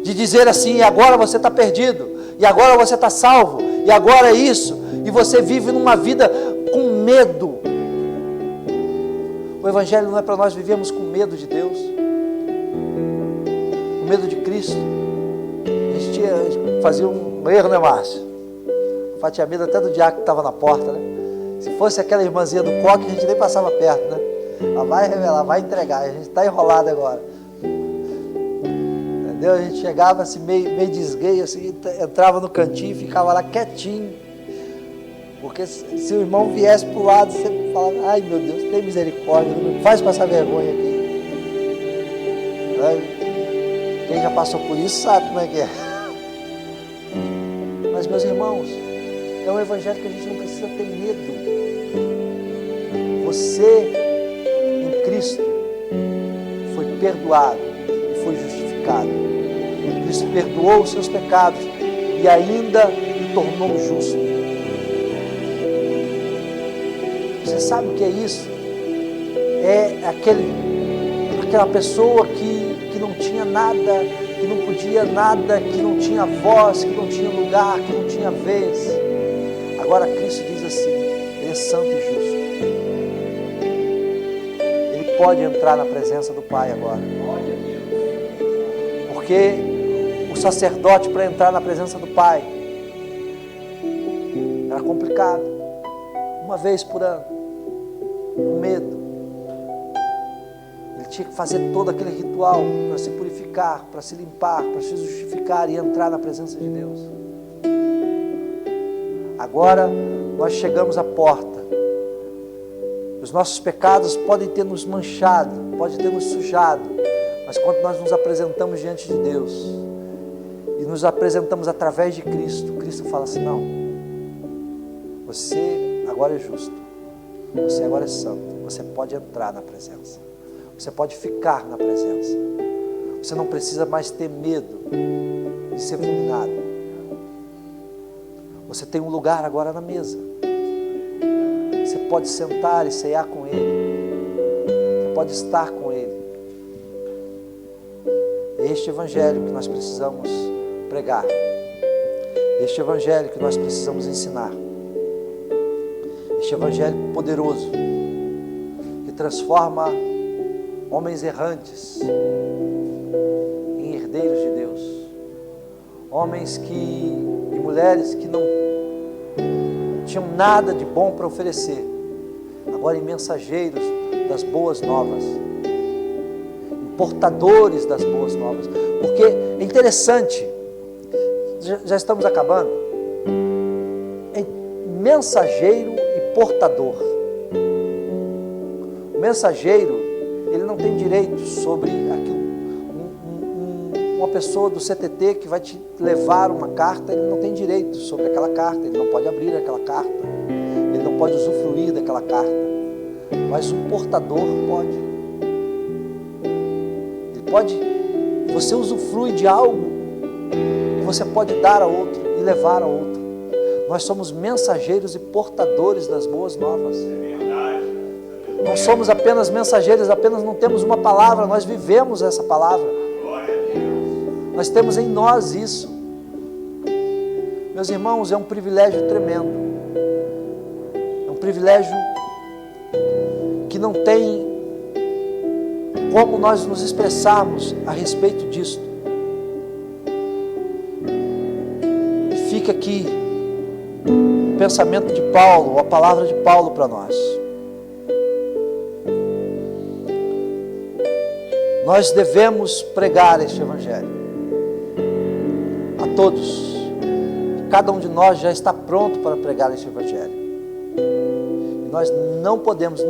De dizer assim, e agora você está perdido, e agora você está salvo, e agora é isso, e você vive numa vida com medo. O Evangelho não é para nós vivermos com medo de Deus, com medo de Cristo. A gente fazia um erro, né, Márcio? A tinha medo até do diácono que estava na porta, né? Se fosse aquela irmãzinha do coque, a gente nem passava perto, né? Ela vai revelar, vai entregar, a gente está enrolado agora. Entendeu? A gente chegava assim, meio desgueio, assim, entrava no cantinho e ficava lá quietinho. Porque se o irmão viesse para o lado, você falava, ai meu Deus, tem misericórdia, não me faz passar vergonha aqui. Quem já passou por isso sabe como é que é. Mas meus irmãos, é um evangelho que a gente não precisa ter medo. Você, em Cristo, foi perdoado e foi justificado. Cristo perdoou os seus pecados e ainda o tornou justo. Você sabe o que é isso? É aquela pessoa que não tinha nada, que não podia nada, que não tinha voz, que não tinha lugar, que não tinha vez. Agora Cristo diz assim, Ele é santo e justo. Ele pode entrar na presença do Pai agora. Porque o sacerdote, para entrar na presença do Pai, era complicado. Uma vez por ano, com medo. Ele tinha que fazer todo aquele ritual para se purificar, para se limpar, para se justificar e entrar na presença de Deus. Agora nós chegamos à porta. Os nossos pecados podem ter nos manchado, podem ter nos sujado, mas quando nós nos apresentamos diante de Deus e nos apresentamos através de Cristo, Cristo fala assim, não, você agora é justo, você agora é santo, você pode entrar na presença, você pode ficar na presença, você não precisa mais ter medo de ser fulminado. Você tem um lugar agora na mesa. Você pode sentar e ceiar com Ele. Você pode estar com Ele. É este evangelho que nós precisamos pregar. Este evangelho que nós precisamos ensinar. Este evangelho poderoso que transforma homens errantes em herdeiros de Deus. homens e mulheres que não tinham nada de bom para oferecer, agora em mensageiros das boas novas, portadores das boas novas. Porque é interessante, já estamos acabando, é mensageiro e portador. O mensageiro, ele não tem direito sobre aquilo. Uma pessoa do CTT que vai te levar uma carta, ele não tem direito sobre aquela carta, ele não pode abrir aquela carta, ele não pode usufruir daquela carta, mas um portador pode. Você usufrui de algo que você pode dar a outro e levar a outro. Nós somos mensageiros e portadores das boas novas. Não somos apenas mensageiros, apenas não temos uma palavra, nós vivemos essa palavra. Nós temos em nós isso. Meus irmãos, é um privilégio tremendo. É um privilégio que não tem como nós nos expressarmos a respeito disto. Fica aqui o pensamento de Paulo, a palavra de Paulo para nós. Nós devemos pregar este evangelho a todos. Cada um de nós já está pronto para pregar este evangelho. E nós não podemos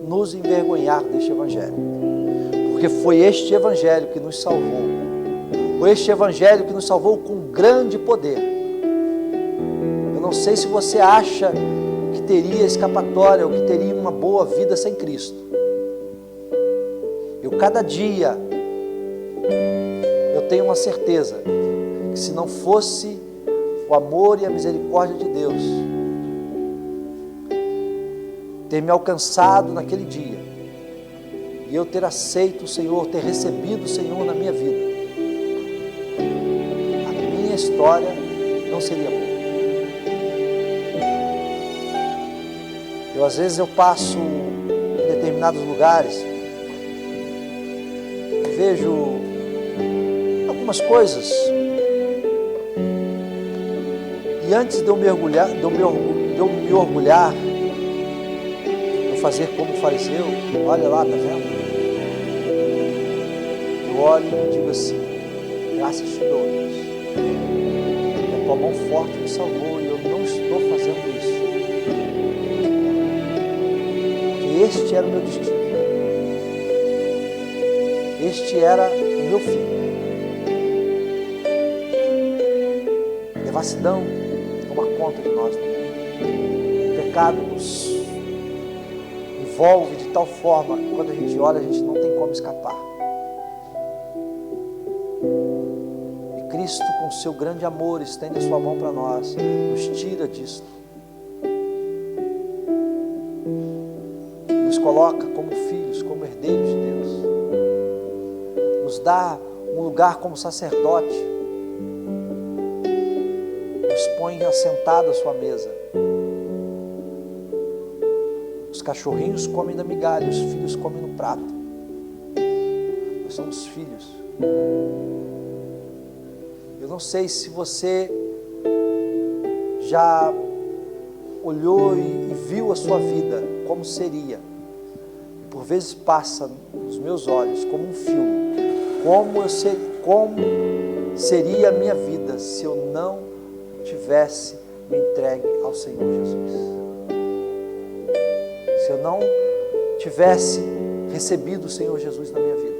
nos envergonhar deste evangelho. Porque foi este evangelho que nos salvou. Foi este evangelho que nos salvou com grande poder. Eu não sei se você acha que teria escapatória ou que teria uma boa vida sem Cristo. Cada dia eu tenho uma certeza que se não fosse o amor e a misericórdia de Deus ter me alcançado naquele dia e eu ter aceito o Senhor, ter recebido o Senhor na minha vida, a minha história não seria boa. Às vezes eu passo em determinados lugares, vejo algumas coisas e antes de eu me orgulhar, eu fazer como fariseu, olha lá, tá vendo? Eu olho e digo assim: graças te dou, Deus, a tua mão forte me salvou e eu não estou fazendo isso, porque este era o meu destino. Este era o meu fim. Devassidão toma conta de nós. O pecado nos envolve de tal forma que quando a gente olha, a gente não tem como escapar. E Cristo, com seu grande amor, estende a sua mão para nós, nos tira disso. Nos coloca como filhos, como herdeiros de Deus. Nos dá um lugar como sacerdote, nos põe assentado à sua mesa. Os cachorrinhos comem da migalha, os filhos comem no prato. Nós somos filhos. Eu não sei se você já olhou e viu a sua vida como seria. Por vezes passa nos meus olhos como um filme. Como seria a minha vida se eu não tivesse me entregue ao Senhor Jesus? Se eu não tivesse recebido o Senhor Jesus na minha vida?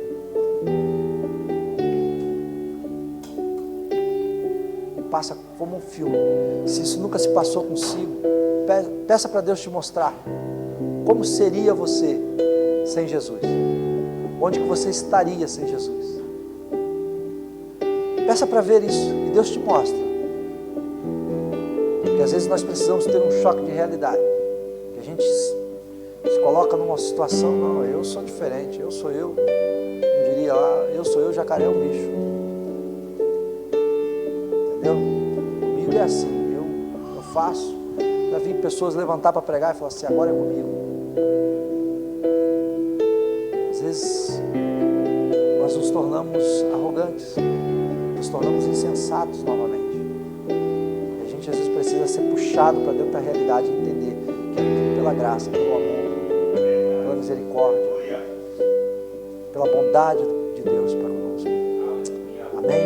Passa como um filme. Se isso nunca se passou consigo, peça para Deus te mostrar como seria você sem Jesus. Onde que você estaria sem Jesus? Peça para ver isso e Deus te mostra. Porque às vezes nós precisamos ter um choque de realidade. Que a gente se coloca numa situação, não, eu sou diferente, eu sou eu. Não diria lá, eu sou eu, jacaré é um bicho. Entendeu? Comigo é assim, eu faço. Já vi pessoas levantar para pregar e falar assim, agora é comigo. Às vezes nós nos tornamos arrogantes, nos tornamos insensatos novamente. E a gente às vezes precisa ser puxado para dentro da realidade e entender que é tudo pela graça, pelo amor, pela misericórdia, pela bondade de Deus para conosco. Amém?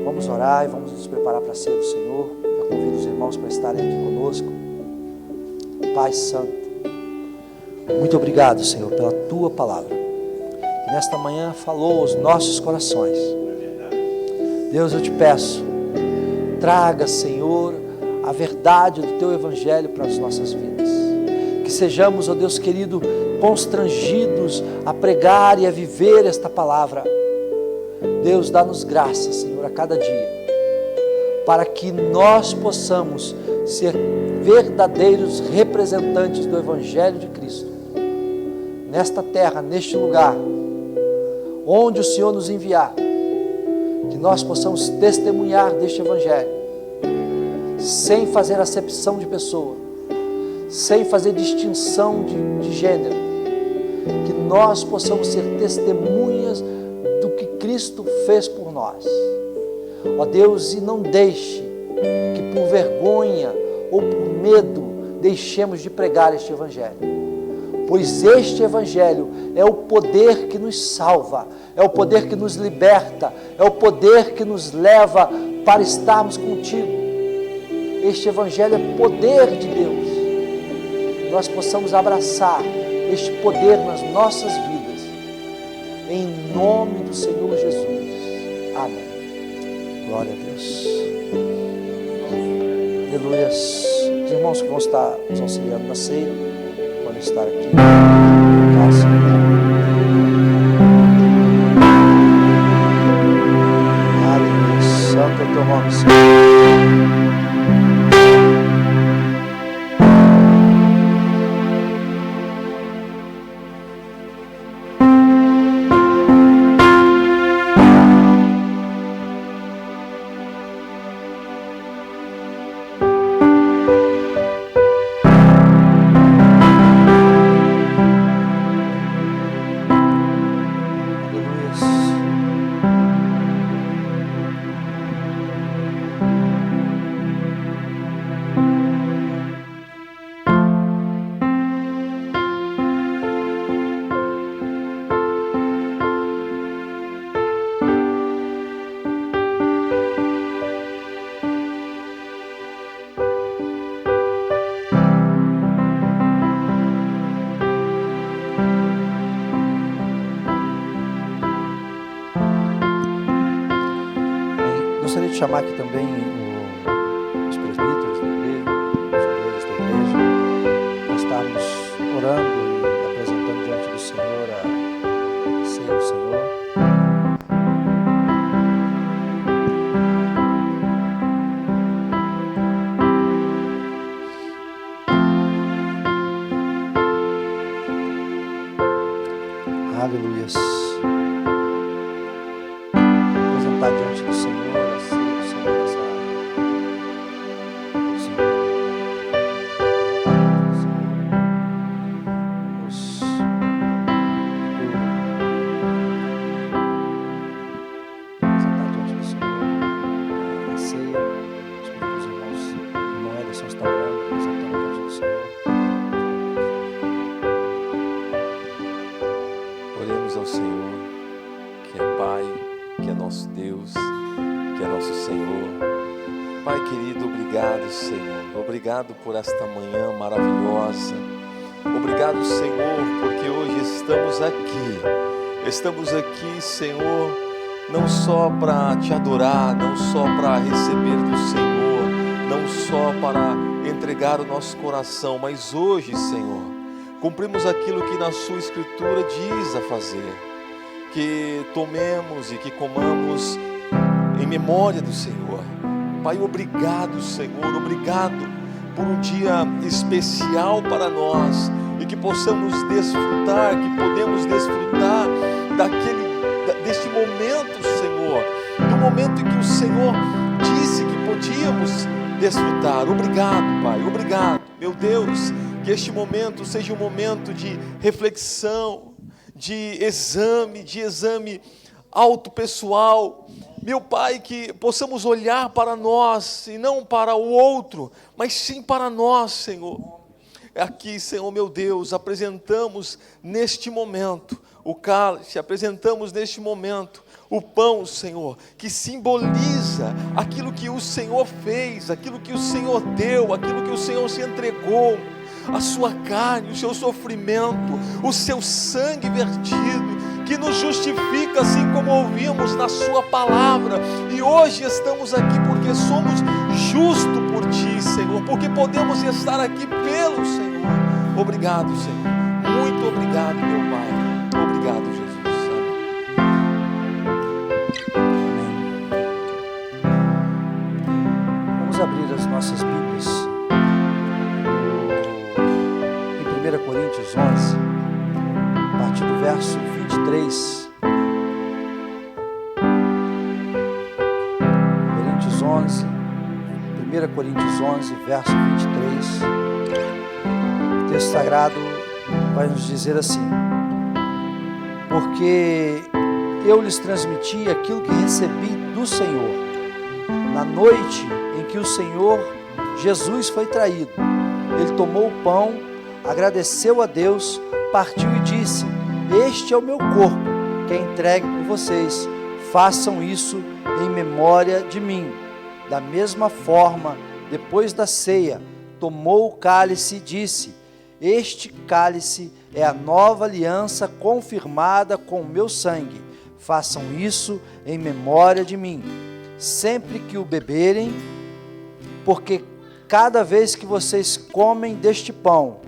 Vamos orar e vamos nos preparar para ser o Senhor. Eu convido os irmãos para estarem aqui conosco. Pai Santo, muito obrigado, Senhor, pela Tua palavra, que nesta manhã falou aos nossos corações. Deus, eu te peço, traga, Senhor, a verdade do Teu Evangelho para as nossas vidas. Que sejamos, ó Deus querido, constrangidos a pregar e a viver esta palavra. Deus, dá-nos graça, Senhor, a cada dia, para que nós possamos ser verdadeiros representantes do Evangelho de Cristo, nesta terra, neste lugar, onde o Senhor nos enviar, que nós possamos testemunhar deste Evangelho, sem fazer acepção de pessoa, sem fazer distinção de gênero, que nós possamos ser testemunhas do que Cristo fez por nós. Ó Deus, e não deixe que por vergonha ou por medo deixemos de pregar este Evangelho, pois este Evangelho é o poder que nos salva, é o poder que nos liberta, é o poder que nos leva para estarmos contigo. Este Evangelho é poder de Deus. Nós possamos abraçar este poder nas nossas vidas, em nome do Senhor Jesus. Amém. Glória a Deus. Aleluias. Os irmãos que vão estar nos auxiliando na ceia, podem estar aqui. Aleluia. Santo é o teu nome, Senhor. Gostaria de chamar aqui também os presbíteros da igreja, os obreiros da igreja, para estarmos orando e apresentando diante do Senhor a ceia do Senhor. Aleluias. Apresentar diante do Senhor. Oremos ao Senhor, que é Pai, que é nosso Deus, que é nosso Senhor. Pai querido, obrigado, Senhor. Obrigado por esta manhã maravilhosa. Obrigado, Senhor, porque hoje estamos aqui. Estamos aqui, Senhor, não só para te adorar, não só para receber do Senhor, não só para entregar o nosso coração, mas hoje, Senhor, cumprimos aquilo que na sua Escritura diz a fazer, que tomemos e que comamos em memória do Senhor. Pai, obrigado, Senhor, obrigado por um dia especial para nós e que possamos desfrutar, que podemos desfrutar deste momento, Senhor, do momento em que o Senhor disse que podíamos desfrutar. Obrigado, Pai, obrigado, meu Deus. Que este momento seja um momento de reflexão, de exame alto pessoal. Meu Pai, que possamos olhar para nós e não para o outro, mas sim para nós, Senhor. Aqui, Senhor meu Deus, apresentamos neste momento o cálice, apresentamos neste momento o pão, Senhor, que simboliza aquilo que o Senhor fez, aquilo que o Senhor deu, aquilo que o Senhor se entregou, a sua carne, o seu sofrimento, o seu sangue vertido, que nos justifica, assim como ouvimos na sua palavra, e hoje estamos aqui porque somos justos por Ti, Senhor, porque podemos estar aqui pelo Senhor. Obrigado, Senhor, muito obrigado, meu Pai, obrigado, Jesus. Vamos abrir as nossas Bíblias em 1 Coríntios 11, a partir do verso 23. Coríntios 11, 1 Coríntios 11, verso 23. O texto sagrado vai nos dizer assim: porque eu lhes transmiti aquilo que recebi do Senhor, na noite em que o Senhor Jesus foi traído. Ele tomou o pão, agradeceu a Deus, partiu e disse: este é o meu corpo, que é entregue por vocês. Façam isso em memória de mim. Da mesma forma, depois da ceia, tomou o cálice e disse: este cálice é a nova aliança confirmada com o meu sangue. Façam isso em memória de mim, sempre que o beberem, porque cada vez que vocês comem deste pão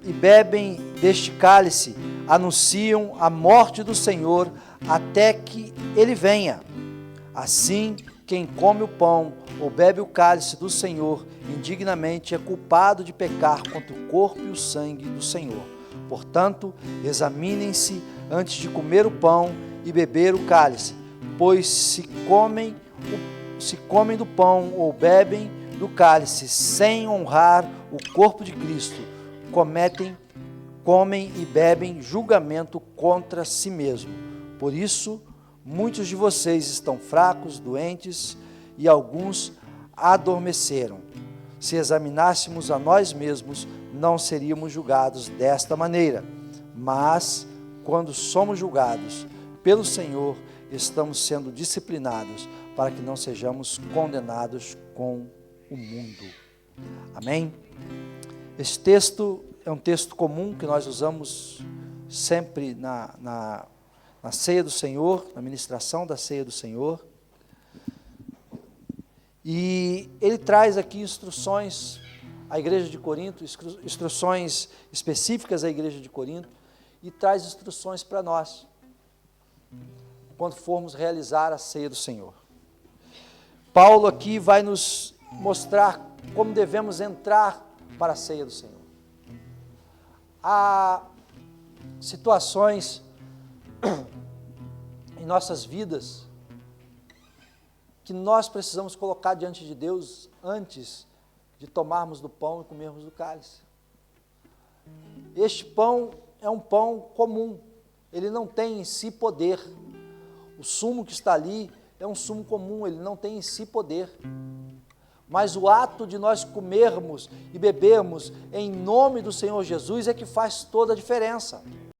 e bebem deste cálice, anunciam a morte do Senhor até que Ele venha. Assim, quem come o pão ou bebe o cálice do Senhor indignamente é culpado de pecar contra o corpo e o sangue do Senhor. Portanto, examinem-se antes de comer o pão e beber o cálice, pois se comem do pão ou bebem do cálice sem honrar o corpo de Cristo, comem e bebem julgamento contra si mesmo. Por isso, muitos de vocês estão fracos, doentes e alguns adormeceram. Se examinássemos a nós mesmos, não seríamos julgados desta maneira. Mas, quando somos julgados pelo Senhor, estamos sendo disciplinados para que não sejamos condenados com o mundo. Amém? Esse texto é um texto comum que nós usamos sempre na ceia do Senhor, na ministração da ceia do Senhor. E ele traz aqui instruções à igreja de Corinto, instruções específicas à igreja de Corinto, e traz instruções para nós, quando formos realizar a ceia do Senhor. Paulo aqui vai nos mostrar como devemos entrar para a ceia do Senhor. Há situações em nossas vidas que nós precisamos colocar diante de Deus antes de tomarmos do pão e comermos do cálice. Este pão é um pão comum, ele não tem em si poder. O sumo que está ali é um sumo comum, ele não tem em si poder. Mas o ato de nós comermos e bebermos em nome do Senhor Jesus é que faz toda a diferença.